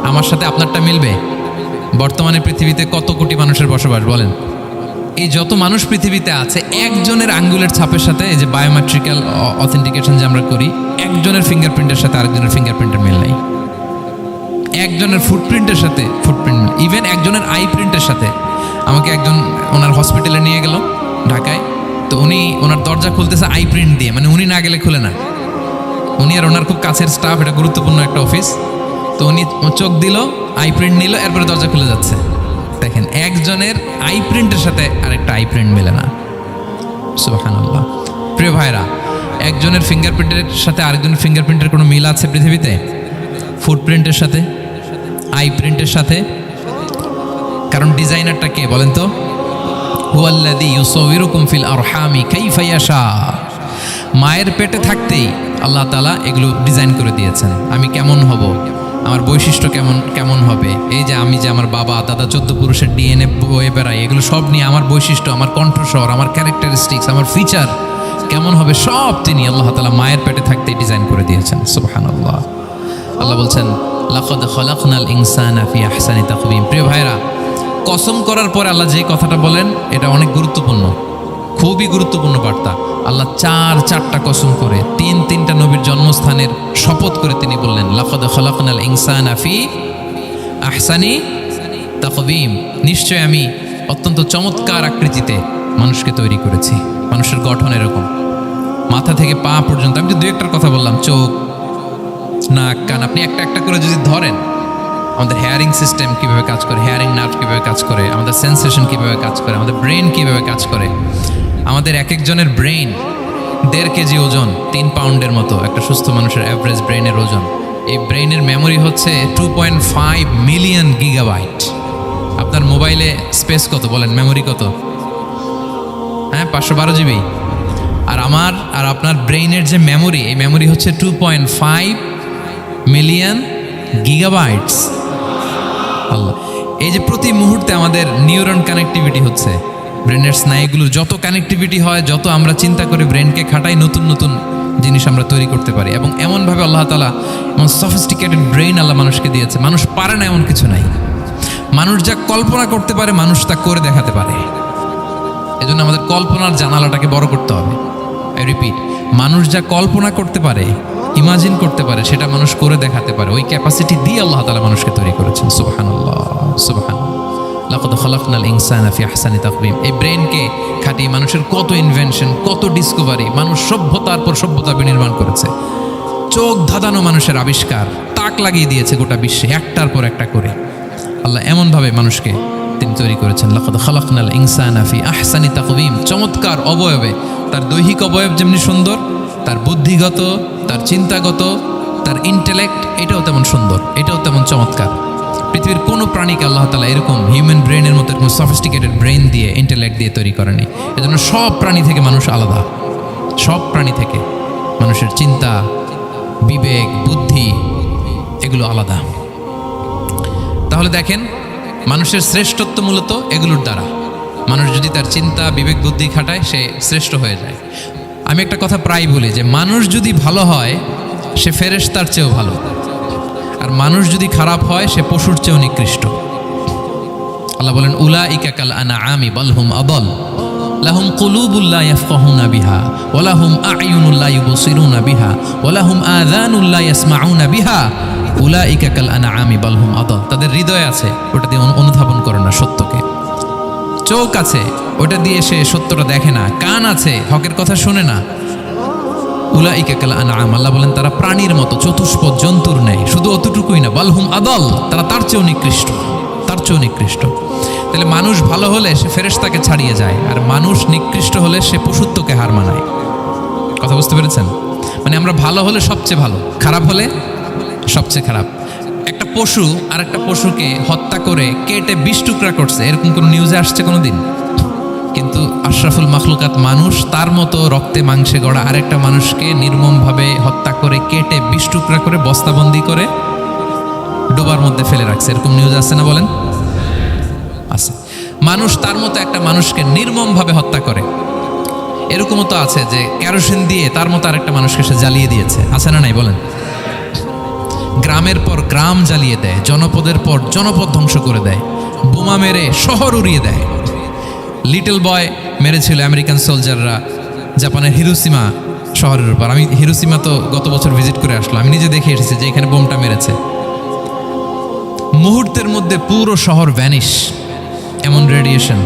আমার সাথে আপনারটা মিলবে? বর্তমানে পৃথিবীতে কত কোটি মানুষের বসবাস বলেন? এই যত মানুষ পৃথিবীতে আছে, একজনের আঙ্গুলের ছাপের সাথে, এই যে বায়োমেট্রিক্যাল অথেন্টিকেশন যে আমরা করি, একজনের ফিঙ্গারপ্রিন্টের সাথে আরেকজনের ফিঙ্গারপ্রিন্টের মিল নাই। একজনের ফুটপ্রিন্টের সাথে ফুটপ্রিন্ট, ইভেন একজনের আই প্রিন্টের সাথে। আমাকে একজন ওনার হসপিটালে নিয়ে গেল ঢাকায়, তো উনি ওনার দরজা খুলতেছে আই প্রিন্ট দিয়ে, মানে উনি না গেলে খুলে না। উনি আর ওনার খুব কাছের স্টাফ, এটা গুরুত্বপূর্ণ একটা অফিস, তো উনি চোখ দিল, আই প্রিন্ট নিল, এরপরে দরজা খুলে যাচ্ছে। দেখেন, একজনের আই প্রিন্টের সাথে আরেকটা আই প্রিন্ট মেলে না। সুবহানাল্লাহ। প্রিয় ভাইরা, একজনের ফিঙ্গারপ্রিন্টের সাথে আরেকজনের ফিঙ্গারপ্রিন্টের কোনো মিল আছে পৃথিবীতে? ফুটপ্রিন্টের সাথে, আই প্রিন্টের সাথে? কারণ ডিজাইনারটা কে বলেন তো? হুয়াল্লাযী ইউসাউবিরুকুম ফিল আরহামি কাইফা ইয়াশা। মায়ের পেটে থাকতেই আল্লাহ তাআলা এগুলো ডিজাইন করে দিয়েছেন। আমি কেমন হব, আমার বৈশিষ্ট্য কেমন হবে, এই যে আমি যে আমার বাবা দাদা 14 পুরুষের ডিএনএ বয়ে বেড়াই, এগুলো সব নিয়ে আমার বৈশিষ্ট্য, আমার কণ্ঠস্বর, আমার ক্যারেক্টারিস্টিক্স, আমার ফিচার কেমন হবে, সব তিনি আল্লাহ তাআলা মায়ের পেটে থাকতেই ডিজাইন করে দিয়েছেন। সুবহানাল্লাহ। আল্লাহ বলছেন, লাকাদ খালাকনাল ইনসানা ফি আহসানি তাকওয়িম। প্রিয় ভাইরা, কসম করার পরে আল্লাহ যে কথাটা বলেন, এটা অনেক গুরুত্বপূর্ণ, খুবই গুরুত্বপূর্ণ বার্তা। আল্লাহ চারটা কসম করে, তিনটা নবীর জন্মস্থানের শপথ করে তিনি বললেন, লাকাদ খালাকনাল ইনসানা ফি আহসানি তাকওয়িম। নিশ্চয় আমি অত্যন্ত চমৎকার আকৃতিতে মানুষকে তৈরি করেছি। মানুষের গঠন এরকম, মাথা থেকে পা পর্যন্ত। আমি তো দু একটার কথা বললাম, চোখ, নাক, কান, আপনি একটা একটা করে যদি ধরেন, আমাদের হেয়ারিং সিস্টেম কীভাবে কাজ করে, হেয়ারিং নার্ভ কীভাবে কাজ করে, আমাদের সেন্সেশন কীভাবে কাজ করে, আমাদের ব্রেন কীভাবে কাজ করে। আমাদের এক একজনের ব্রেন 1.5 কেজি ওজন, 3 পাউন্ডের মতো একটা সুস্থ মানুষের অ্যাভারেজ ব্রেনের ওজন। এই ব্রেনের মেমোরি হচ্ছে 2.5 মিলিয়ন গিগাবাইট। আপনার মোবাইলে স্পেস কত বলেন, মেমোরি কত? হ্যাঁ, 512 জিবি। আর আমার আর আপনার ব্রেইনের যে মেমোরি, এই মেমোরি হচ্ছে 2.5 মিলিয়ন গিগাবাইটস। আল্লাহ, এই যে প্রতি মুহূর্তে আমাদের নিউরন কানেক্টিভিটি হচ্ছে, ব্রেনের স্নায়ুগুলোর যত কানেক্টিভিটি হয়, যত আমরা চিন্তা করে ব্রেনকে খাটাই, নতুন নতুন জিনিস আমরা তৈরি করতে পারি। এবং এমনভাবে আল্লাহ তাআলা এমন সফিস্টিকেটেড ব্রেইন আল্লাহ মানুষকে দিয়েছে, মানুষ পারে না এমন কিছু নাই। মানুষ যা কল্পনা করতে পারে, মানুষ তা করে দেখাতে পারে। এজন্য আমাদের কল্পনার জানালাটাকে বড় করতে হবে। আই রিপিট, মানুষ যা কল্পনা করতে পারে, ইমাজিন করতে পারে, সেটা মানুষ করে দেখাতে পারে। ওই ক্যাপাসিটি দিয়ে আল্লাহ তাআলা মানুষকে তৈরি করেছেন। সুবহানাল্লাহ, সুবহানাল্লাহ। লাকাদ খালাকনাল ইনসানা ফি আহসানি তাকওয়িম। এই ব্রেনকে খাটিয়ে মানুষের কত ইনভেনশন, কত ডিসকভারি, মানুষ সভ্যতার পর সভ্যতা বিনির্মাণ করেছে। চোখ ধাঁধানো মানুষের আবিষ্কার তাক লাগিয়ে দিয়েছে গোটা বিশ্বে একটার পর একটা করে। আল্লাহ এমনভাবে মানুষকে তিনি তৈরি করেছেন। লাকাদ খালাকনাল ইনসানা ফি আহসানি তাকওয়িম। চমৎকার অবয়বে, তার দৈহিক অবয়ব যেমনি সুন্দর, তার বুদ্ধিগত, তার চিন্তাগত, তার ইন্টেলেক্ট এটাও তেমন সুন্দর, এটাও তেমন চমৎকার। পৃথিবীর কোনো প্রাণীকে আল্লাহ তাআলা এরকম হিউম্যান ব্রেনের মতো এরকম সফিস্টিকেটেড ব্রেন দিয়ে, ইন্টেলেক্ট দিয়ে তৈরি করেনি। এজন্য সব প্রাণী থেকে মানুষ আলাদা। সব প্রাণী থেকে মানুষের চিন্তা, বিবেক, বুদ্ধি এগুলো আলাদা। তাহলে দেখেন, মানুষের শ্রেষ্ঠত্ব মূলত এগুলোর দ্বারা। মানুষ যদি তার চিন্তা, বিবেক, বুদ্ধি খাটায়, সে শ্রেষ্ঠ হয়ে যায়। আমি একটা কথা প্রায় বলি যে মানুষ যদি ভালো হয় সে ফেরেশতার চেয়েও ভালো, আর মানুষ যদি খারাপ হয় সে পশুর চেয়েও নিকৃষ্ট। আল্লাহ বলেন উলাইকা কাল আনআমি বাল হুম আদাল লাহুম কুলুবুল লা ইয়াফকাহুনা বিহা ওয়া লাহুম আ'য়ুনুল লা ইউবসিরুনা বিহা ওয়া লাহুম আযানুল লা ইয়াসমাউনা বিহা উলাইকা কাল আনআমি বাল হুম আদাল। তাদের হৃদয় আছে, ওটা দিয়ে অনুধাবন করে না সত্যকে। চোখ আছে, ওটা দিয়ে সে সত্যটা দেখে না। কান আছে, হকের কথা শোনে না। উলাইকা কাল আনআম, আল্লাহ বলেন তারা প্রাণীর মতো, চতুষ্পদ জন্তুর ন্যায়। শুধু অতটুকুই না, বাল হুম আদাল, তারা তার চেয়েও নিকৃষ্ট, তার চেয়েও নিকৃষ্ট। তাহলে মানুষ ভালো হলে সে ফেরেশতাকে ছাড়িয়ে যায়, আর মানুষ নিকৃষ্ট হলে সে পশুত্বকে হার মানায়। কথা বুঝতে পেরেছেন? মানে আমরা ভালো হলে সবচেয়ে ভালো, খারাপ হলে সবচেয়ে খারাপ। একটা পশু আর একটা পশুকে হত্যা করে কেটে 20 টুকরা করছে, এরকম কোনো নিউজে আসছে কোনো দিন? কিন্তু আশরাফুল মাখলুকাত মানুষ, তার মতো রক্তে মাংসে গড়া আরেকটা মানুষকে নির্মমভাবে হত্যা করে কেটে 20 টুকরা করে বস্তাবন্দি করে ডোবার মধ্যে ফেলে রাখছে, এরকম নিউজ আছে না বলেন? আছে। মানুষ তার মতো একটা মানুষকে নির্মমভাবে হত্যা করে। এরকমও তো আছে যে কেরোসিন দিয়ে তার মতো আরেকটা মানুষকে সে জ্বালিয়ে দিয়েছে, আছে না নাই বলেন? গ্রামের পর গ্রাম জ্বালিয়ে দেয়, জনপদের পর জনপদ ধ্বংস করে দেয়, বোমা মেরে শহর উড়িয়ে দেয়। লিটল বয় মেরেছিল আমেরিকান সোলজাররা জাপানের হিরোশিমা শহরের উপর। আমি হিরোশিমা তো গত বছর ভিজিট করে আসলাম, আমি নিজে দেখে এসেছি যে এখানে বোমটা মেরেছে। মুহূর্তের মধ্যে পুরো শহর ভ্যানিশ, এমন রেডিয়েশন।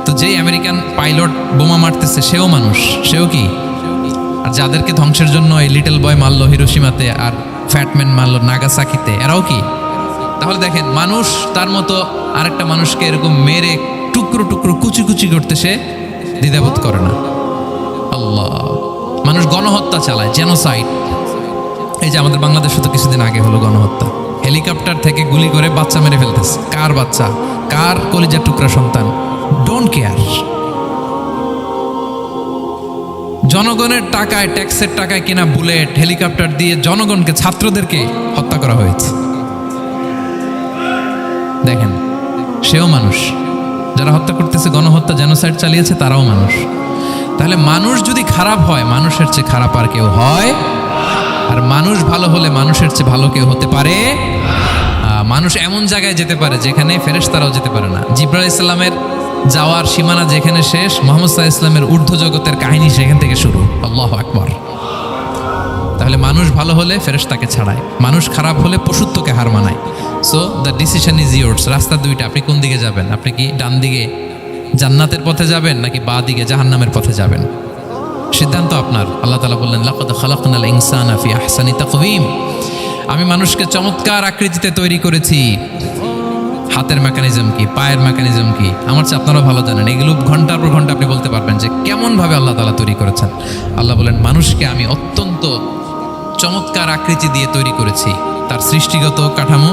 তো যেই আমেরিকান পাইলট বোমা মারতেছে সেও মানুষ, সেও কি? আর যাদেরকে ধ্বংসের জন্য এই লিটল বয় মারলো হিরোশিমাতে আর ফ্যাটম্যান মারলো নাগাসাকিতে, এরাও কি? তাহলে দেখেন, মানুষ তার মতো আরেকটা মানুষকে এরকম মেরে টুকরো টুকরো কুচি কুচি করতে সে দ্বিধাবোধ করে না। আল্লাহ, মানুষ গণহত্যা চালায়, জেনোসাইড। এই যে আমাদের বাংলাদেশে তো কিছুদিন আগে হলো গণহত্যা, হেলিকপ্টার থেকে গুলি করে বাচ্চা মেরে ফেলতেছে। কার বাচ্চা? কার কলিজার টুকরা সন্তান? Don't care. জনগণের টাকায়, ট্যাক্সের টাকায় কিনা বুলেট, হেলিকপ্টার দিয়ে জনগণকে, ছাত্রদেরকে হত্যা করা হয়েছে। দেখেন, সেও মানুষ। যারা হত্যা করতেছে, গণহত্যা, জেনোসাইড চালিয়েছে, তারাও মানুষ। তাহলে মানুষ যদি খারাপ হয়, মানুষের চেয়ে খারাপ আর কেউ হয়? আর মানুষ ভালো হলে মানুষের চেয়ে ভালো কেউ হতে পারে? মানুষ এমন জায়গায় যেতে পারে যেখানে ফেরেশতারাও যেতে পারে না। জিবরাইল ইসলামের যাওয়ার সীমানা যেখানে শেষ, মুহাম্মদ সাল্লাল্লাহু আলাইহি ওয়াসাল্লামের ঊর্ধ্ব জগতের কাহিনী সেখান থেকে শুরু। আল্লাহু আকবার। তাহলে মানুষ ভালো হলে ফেরেশতাকে ছাড়ায়, মানুষ খারাপ হলে পশুত্বকে হার মানায়। So the decision is yours. রাস্তা দুইটা, আপনি কোন দিকে যাবেন? আপনি কি ডান দিকে জান্নাতের পথে যাবেন নাকি বাঁ দিকে জাহান্নামের পথে যাবেন? সিদ্ধান্ত আপনার। আল্লাহ তাআলা বললেন লাকাদ খালাকনাল ইনসানা ফি আহসানি তাকওয়িম। আমি মানুষকে চমৎকার আকৃতিতে তৈরি করেছি। হাতের মেকানিজম কি, পায়ের মেকানিজম কি, আমার চেয়ে আপনারা ভালো জানেন। এগুলো ঘন্টার পর ঘন্টা আপনি বলতে পারবেন যে কেমনভাবে আল্লাহ তাআলা তৈরি করেছেন। আল্লাহ বলেন মানুষকে আমি অত্যন্ত চমৎকার আকৃতি দিয়ে তৈরি করেছি। তার সৃষ্টিগত কাঠামো,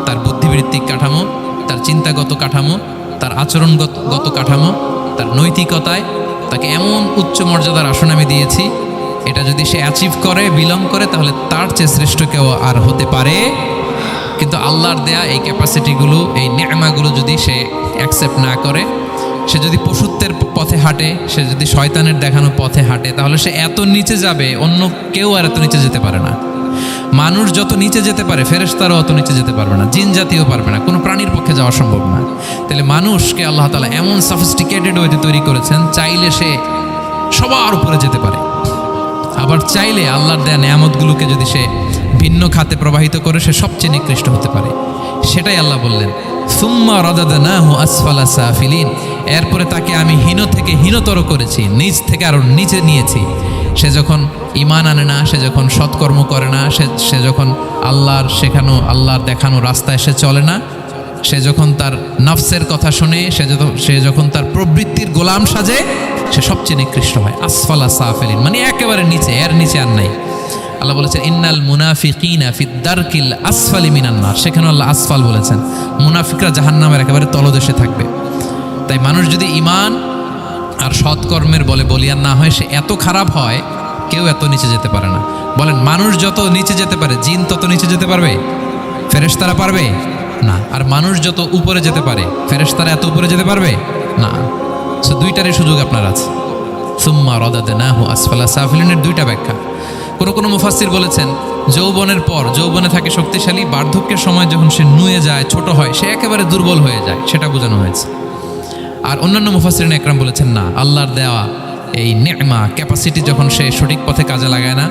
তার বুদ্ধিবৃত্তিক কাঠামো, তার চিন্তাগত কাঠামো, তার আচরণগত কাঠামো, তার নৈতিকতায় তাকে এমন উচ্চ মর্যাদার আসন আমি দিয়েছি, এটা যদি সে অ্যাচিভ করে, বিলং করে, তাহলে তার চেয়ে শ্রেষ্ঠ কেউ আর হতে পারে। কিন্তু আল্লাহর দেয়া এই ক্যাপাসিটিগুলো, এই নেয়ামাগুলো যদি সে অ্যাকসেপ্ট না করে, সে যদি পশুত্বের পথে হাঁটে, সে যদি শয়তানের দেখানো পথে হাঁটে, তাহলে সে এত নিচে যাবে, অন্য কেউ আর এত নিচে যেতে পারে না। মানুষ যত নিচে যেতে পারে, ফেরেশতারাও অত নিচে যেতে পারবে না, জিন জাতিও পারবে না, কোনো প্রাণীর পক্ষে যাওয়া সম্ভব না। তাহলে মানুষকে আল্লাহ তাআলা এমন সফিস্টিকেটেড ওয়েতে তৈরি করেছেন, চাইলে সে সবার উপরে যেতে পারে। আবার চাইলে আল্লাহর দেয়া নেয়ামতগুলোকে যদি সে ভিন্ন খাতে প্রবাহিত করে, সে সবচেয়ে নিকৃষ্ট হতে পারে। সেটাই আল্লাহ বললেন সুম্মা রাদাদনাহু আসফালা সাফিলিন, এরপরে তাকে আমি হীন থেকে হীনতর করেছি, নিচ থেকে আরো নিচে নিয়েছি। সে যখন ঈমান আনে না, সে যখন সৎকর্ম করে না, সে যখন আল্লাহর শেখানো আল্লাহর দেখানো রাস্তায় সে চলে না, সে যখন তার নফসের কথা শুনে, সে যখন তার প্রবৃত্তির গোলাম সাজে, সে সবচেয়ে নিকৃষ্ট হয়। আসফালা সাফিলিন মানে একেবারে নিচে, এর নিচে আর নাই। আল্লাহ বলেছেন ইন্নাল মুনাফিকিনা ফিদ দারকিল আসফালি মিনান নার, সেখানে আল্লাহ আসফাল বলেছেন। মুনাফিকরা জাহান্নামের একেবারে তলদেশে থাকবে। তাই মানুষ যদি ঈমান আর সৎকর্মের বলে বলিয়ান না হয়, সে এত খারাপ হয়, কেউ এত নিচে যেতে পারে না। বলেন মানুষ যত নিচে যেতে পারে, জিন তত নিচে যেতে পারবে? ফেরেশতারা পারবে না। আর মানুষ যত উপরে যেতে পারে, ফেরেশতারা এত উপরে যেতে পারবে না। সো দুইটারই সুযোগ আপনার আছে। সুম্মা রাদাদনাহু আসফালা সাফিলিনের দুইটা ব্যাখ্যা। কোনো মুফাসসির বলেছেন যৌবনের পর, যৌবনে থাকে শক্তিশালী, বার্ধক্যের সময় যখন সে নুয়ে যায়, ছোট হয়, সে একেবারে দুর্বল হয়ে যায়, সেটা বোঝানো হয়েছে। আর অন্যান্য মুফাসসিরিন একরাম বলেছেন না, আল্লাহর দেওয়া এই নেমা ক্যাপাসিটি যখন সে সঠিক পথে কাজে লাগায় না,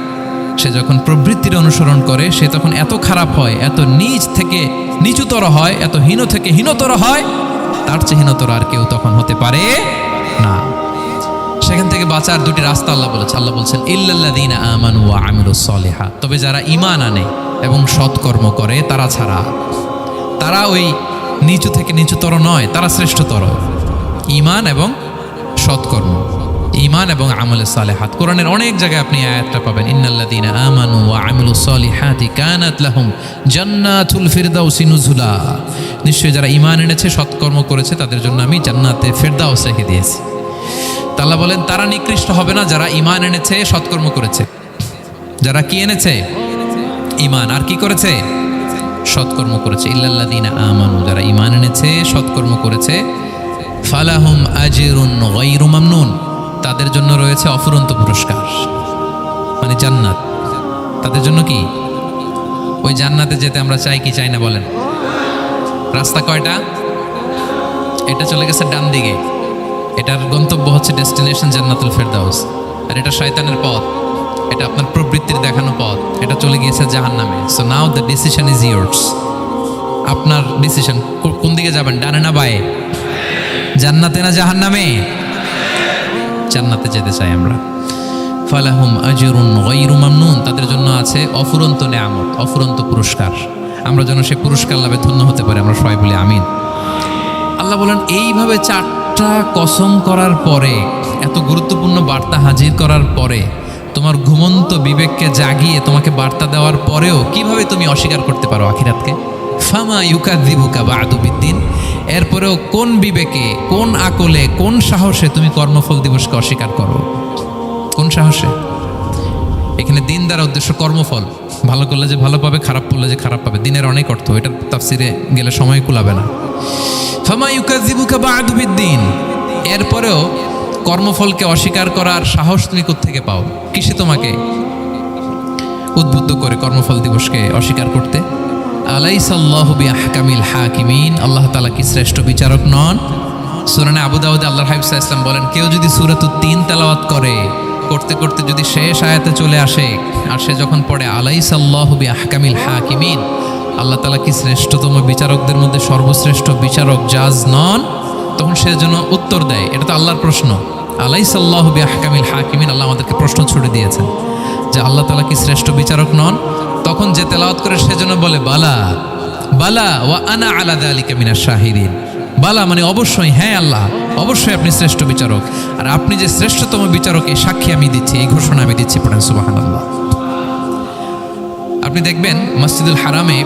সে যখন প্রবৃত্তির অনুসরণ করে, সে তখন এত খারাপ হয়, এত নিচ থেকে নিচুতর হয়, এত হীন থেকে হীনতর হয়, তার চেয়ে হীনতর আর কেউ তখন হতে পারে না। সেখান থেকে বাঁচার দুটি রাস্তা আল্লাহ বলছেন ইল্লাল্লাযীনা আমানু ওয়া আমিলুস সলিহাত, তবে যারা ঈমান আনে এবং সৎকর্ম করে তারা ছাড়া। তারা ওই নিচু থেকে নিচুতর নয়, তারা শ্রেষ্ঠতর। ঈমান এবং সৎকর্ম, ঈমান এবং আমলে সালেহাত। কোরআনের অনেক জায়গায় আপনি আয়াতটা পাবেন, ইন্নাল্লাযীনা আমানু ওয়া আমিলুস সলিহাতি কানাত লাহুম জান্নাতুল ফিরদাউসি নুজুলা, নিশ্চয়ই যারা ঈমান এনেছে সৎকর্ম করেছে তাদের জন্য আমি জান্নাতে ফিরদাউস রেখে দিয়েছি। আল্লাহ বলেন তারা নিকৃষ্ট হবে না যারা ঈমান এনেছে সৎকর্ম করেছে। যারা কি এনেছে? ঈমান, আর কি করেছে? সৎকর্ম করেছে। ইল্লাল্লাযীনা আমানু, যারা ঈমান এনেছে সৎকর্ম করেছে, ফালাহুম আজরুন গায়রু মামনুন, তাদের জন্য রয়েছে অফুরন্ত পুরস্কার, মানে জান্নাত। তাদের জন্য কি? ওই জান্নাতে যেতে আমরা চাই কি চাই না বলেন? রাস্তা কয়টা? এটা চলে গেছে ডান দিকে, এটার গন্তব্য হচ্ছে ডেস্টিনেশন জান্নাতুল ফেরদাউস। আর এটা শয়তানের পথ, এটা আপনার প্রবৃত্তির দেখানো পথ, এটা চলে গিয়েছে জাহান্নামে। So now the decision is years. আপনার ডিসিশন, কোন দিকে যাবেন, ডানে না বায়ে? জান্নাতে না জাহান্নামে? জান্নাতে যেতে চাই আমরা। ফালাহুম আজরুন গায়রু মামনুন, তাদের জন্য আছে অফুরন্ত নেয়ামত, অফুরন্ত পুরস্কার। আমরা যেন সেই পুরস্কার লাভে ধন্য হতে পারি, আমরা সবাই বলি আমিন। আল্লাহ বলেন এইভাবে চারটা কসম করার পরে, এত গুরুত্বপূর্ণ বার্তা হাজির করার পরে, তোমার ঘুমন্ত বিবেককে জাগিয়ে তোমাকে বার্তা দেওয়ার পরেও কিভাবে তুমি অস্বীকার করতে পারো আখিরাতকে? ফামা ইউকাযযিবুকা বা'দু বিদ্দিন, এরপরেও কোন বিবেকে, কোন আকলে, কোন সাহসে তুমি কর্মফল দিবসকে অস্বীকার করো? কোন সাহসে? এখানে দিন দ্বারা উদ্দেশ্য কর্মফল। ভালো করলে যে ভালো পাবে, খারাপ করলে যে খারাপ পাবে, দিনের অনেক অর্থ, এটা তাফসিরে গেলে সময় কুলাবে না। ফামা ইউকাযযিবুকা বা'দু বিদ্দিন, এরপরেও কর্মফলকে অস্বীকার করার সাহস তুমি কোত্থেকে পাও? কিসে তোমাকে উদ্বুদ্ধ করে কর্মফল দিবসকে অস্বীকার করতে? আলাইসাল্লাহু বিআহকামিল হাকিমিন, আল্লাহ তাআলা কি শ্রেষ্ঠ বিচারক নন? সূরা আবু দাউদে আল্লাহর হাবিব সাল্লাল্লাহু আলাইহি ওয়াসাল্লাম বলেন, কেউ যদি সূরাতুত তিন তেলাওয়াত করে, করতে করতে যদি শেষ আয়াতে চলে আসে, আর সে যখন পড়ে আলাইসাল্লাহু বিআহকামিল হাকিমিন, আল্লাহ তাআলা কি শ্রেষ্ঠতম বিচারকদের মধ্যে সর্বশ্রেষ্ঠ বিচারক জাজ নন? তখন সে যেন উত্তর দেয়, এটা তো আল্লাহর প্রশ্ন। আলাইসাল্লাহু বিআহকামিল হাকিমিন, আল্লাহ আমাদেরকে প্রশ্ন ছুড়ে দিয়েছেন যে আল্লাহ তাআলা কি শ্রেষ্ঠ বিচারক নন? তখন যে তেলাওয়াত করে সে যেন বলে বালা বালা ওয়া আনা আলা যালিকা মিনাশ শাহিদিন। বালা মানে অবশ্যই, হ্যাঁ আল্লাহ অবশ্যই আপনি শ্রেষ্ঠ বিচারক, আর আপনি যে শ্রেষ্ঠতম বিচারক এই সাক্ষী আমি দিচ্ছি, এই ঘোষণা আমি দিচ্ছি। পড়েন সুবহানাল্লাহ। আপনি দেখবেন মসজিদুল হারামে,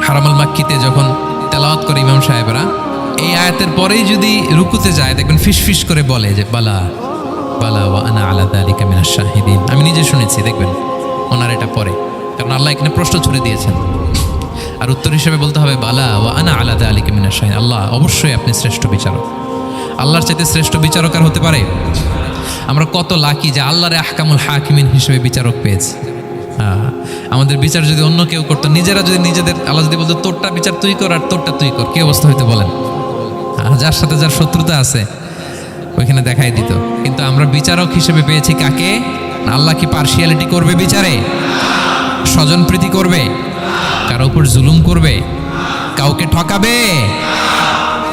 হারামাল মাক্কিতে যখন তেলাওয়াত করে ইমাম সাহেবরা, এই আয়াতের পরেই যদি রুকুতে যায় দেখবেন ফিসফিস করে বলে যে বালা বালা ওয়া আনা আলা যালিকা মিনাশ শাহিদিন। আমি নিজে শুনেছি, দেখবেন ওনার এটা পরে, কারণ আল্লাহ এখানে প্রশ্ন ছুড়ে দিয়েছেন। আর উত্তর হিসেবে বলতে হবে বালা ওয়া আনা আলা যালিকা মিনাশ শাহিদিন, আল্লাহ অবশ্যই আপনি শ্রেষ্ঠ বিচারক। আল্লাহর চাইতে শ্রেষ্ঠ বিচারক আর হতে পারে? আমরা কত লাকি যে আল্লাহর আহকামুল হাকিমিন হিসেবে বিচারক পেয়েছি। আমাদের বিচার যদি অন্য কেউ করতো, নিজেরা যদি নিজেদের, আল্লাহ যদি বলতো তোরটা বিচার তুই কর আর তোরটা তুই কর, কি অবস্থা হইতে বলেন? যার সাথে যার শত্রুতা আছে ওইখানে দেখাই দিত। কিন্তু আমরা বিচারক হিসেবে পেয়েছি কাকে? আল্লাহ কি পার্সিয়ালিটি করবে বিচারে? স্বজনপ্রীতি করবে? কারো উপর জুলুম করবে? কাউকে ঠকাবে?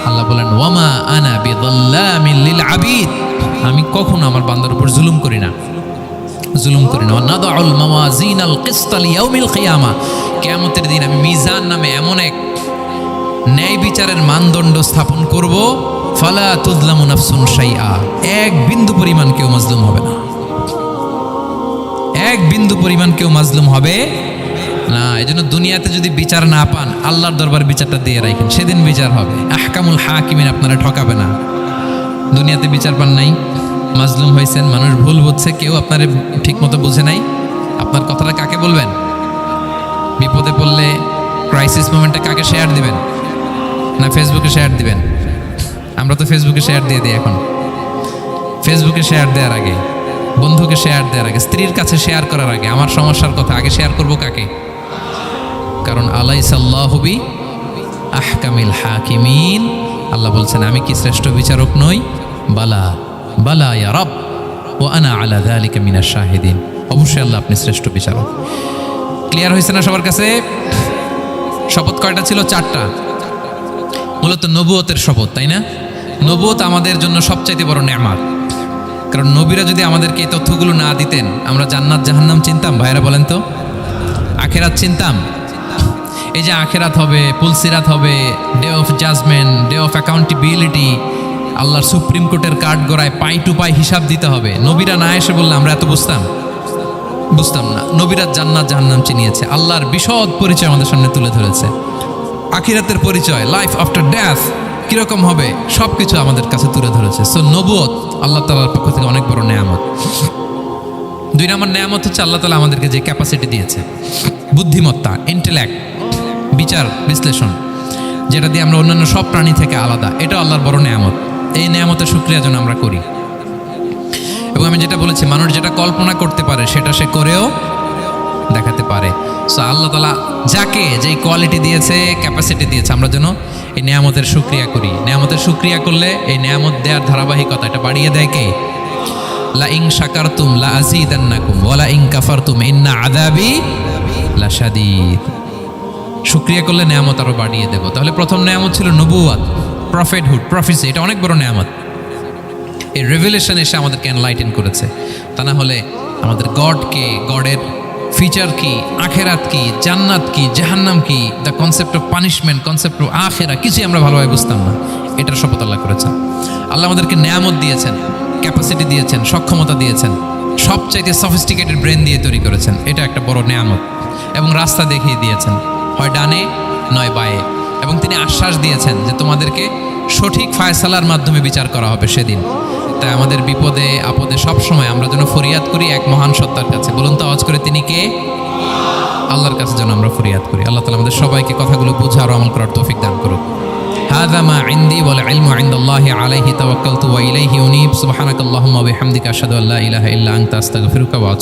আল্লাহ বলেন ওয়ামা আনা বিযাল্লামিল লিল আবিদ, আমি কখনো আমার বান্দার উপর জুলুম করি না। নাদাউল মাওয়াজিনাল কিসত লিয়াউমিল কিয়ামা, কিয়ামতের দিন আমি মিজান নামে এমন এক ন্যায় বিচারের মানদণ্ড স্থাপন করব, ফালা তুযলামু নাফসুন শাইআ, এক বিন্দু পরিমাণ কেউ মাজলুম হবে না। এক বিন্দু পরিমাণ কেউ মাজলুম হবে না। এজন্য দুনিয়াতে যদি বিচার না পান, আল্লাহর দরবার বিচারটা দিয়ে রাখেন, সেদিন বিচার হবে। আহকামুল হাকিমিন আপনারা ঠকাবে না। দুনিয়াতে বিচার পান নাই, মাজলুম হয়েছেন, মানুষ ভুল বুঝছে, কেউ আপনার ঠিক মতো বুঝে নাই, আপনার কথাটা কাকে বলবেন? বিপদে পড়লে ক্রাইসিস মোমেন্টে কাকে শেয়ার দিবেন? না ফেসবুকে শেয়ার দিবেন? আমরা তো ফেসবুকে শেয়ার দিয়ে দিই এখন। ফেসবুকে শেয়ার দেওয়ার আগে, বন্ধুকে শেয়ার দেওয়ার আগে, স্ত্রীর কাছে শেয়ার করার আগে আমার সমস্যার কথা আগে শেয়ার করব কাকে? কারণ আলাইসাল্লাহু বি আহকামিল হাকিমিন, আল্লাহ বলছেন আমি কি শ্রেষ্ঠ বিচারক নই? বালা বালা ইয়া রব ওয়া আনা আলা যালিকা মিনাশ শাহিদিন, অবশ্যই আল্লাহ আপনি শ্রেষ্ঠ বিচারক। ক্লিয়ার হয়েছে না সবার কাছে? শপথ কয়টা ছিল? 4টা। মূলত নবুয়তের শপথ, তাই না? নবুয়ত আমাদের জন্য সবচাইতে বড় নেয়ামত। কারণ নবীরা যদি আমাদেরকে এই তথ্যগুলো না দিতেন, আমরা জান্নাত জাহান্নাম চিনতাম? ভাইরা বলেন তো, আখেরাত চিনতাম? এই যে আখেরাত হবে, পুলসিরাত হবে, day of judgment, day of accountability, আল্লাহর সুপ্রিম কোর্টের কাঠ গড়ায় পাই টু পাই হিসাব দিতে হবে, নবীরা না এসে বললে আমরা এত বুঝতাম না। নবীরা জান্নাত জাহান্নাম চিনিয়েছে, আল্লাহর বিশদ পরিচয় আমাদের সামনে তুলে ধরেছে, আখিরাতের পরিচয়, লাইফ আফটার ডেথ কিরকম হবে, সব কিছু আমাদের কাছে তুলে ধরেছে। সো নবুয়ত আল্লাহ তাআলার পক্ষ থেকে অনেক বড় নেয়ামত। 2 নম্বর নেয়ামত হচ্ছে আল্লাহ তাআলা আমাদেরকে যে ক্যাপাসিটি দিয়েছে, বুদ্ধিমত্তা, ইন্টেলেক্ট, বিচার বিশ্লেষণ, যেটা দিয়ে আমরা অন্যান্য সব প্রাণী থেকে আলাদা, এটা আল্লাহর বড় নেয়ামত। এই নেয়ামতের শুকরিয়া যেন আমরা করি। এবং আমি যেটা বলেছি, মানুষ যেটা কল্পনা করতে পারে সেটা সে করেও দেখাতে পারে। সো আল্লাহ তাআলা যাকে যেই কোয়ালিটি দিয়েছে, ক্যাপাসিটি দিয়েছে, আমরা যেন এই নেয়ামতের শুকরিয়া করি। নেয়ামতের শুকরিয়া করলে এই নেয়ামত দেওয়ার ধারাবাহিকতা এটা বাড়িয়ে দেয় কে? লা ইন শাকারতুম লা আযীদান্নাকুম ওয়া লা ইন কাফারতুম ইন্না আযাবি লাশাদীদ। শুকরিয়া করলে নেয়ামত আরো বাড়িয়ে দেব। তাহলে প্রথম নেয়ামত ছিল নবুয়ত, প্রফেটহুড, প্রফেসি, এটা অনেক বড় নেয়ামত। এই রেভেলেশন এসে আমাদেরকে এনলাইটেন করেছে। তা না হলে আমাদের গডকে, গডের ফিচার কি, আখেরাত কি, জান্নাত কি, জাহান্নাম কি, the concept of punishment, concept of আখেরা, কিছুই আমরা ভালোভাবে বুঝতাম না। এটার শপথ আল্লাহ করেছেন। আল্লাহ আমাদেরকে নেয়ামত দিয়েছেন, ক্যাপাসিটি দিয়েছেন, সক্ষমতা দিয়েছেন, সবচাইতে সফিস্টিকেটেড ব্রেন দিয়ে তৈরি করেছেন, এটা একটা বড় নেয়ামত। এবং রাস্তা দেখিয়ে দিয়েছেন, হয় ডানে নয় বায়ে। এবং তিনি আশ্বাস দিয়েছেন যে তোমাদেরকে সঠিক ফায়সালার মাধ্যমে বিচার করা হবে সেদিন। তাই আমাদের বিপদে আপদে সবসময় আমরা যেন ফরিয়াদ করি এক মহান সত্তার কাছে। বলুন তো আওয়াজ করে, তিনি কে? আল্লাহর কাছে যেন আমরা ফরিয়াদ করি। আল্লাহ তাআলা আমাদের সবাইকে কথাগুলো বোঝা আর আমল করার তৌফিক দান করুক। হাযা মা ইনদি ওয়াল ইলমু ইনদাল্লাহি আলাইহি তাওয়াক্কালতু ওয়া ইলাইহি উনীব। সুবহানাকাল্লাহুম্মা ওয়া বিহামদিকা আশহাদু আল্লা ইলাহা ইল্লা আনতা আস্তাগফিরুকা ওয়া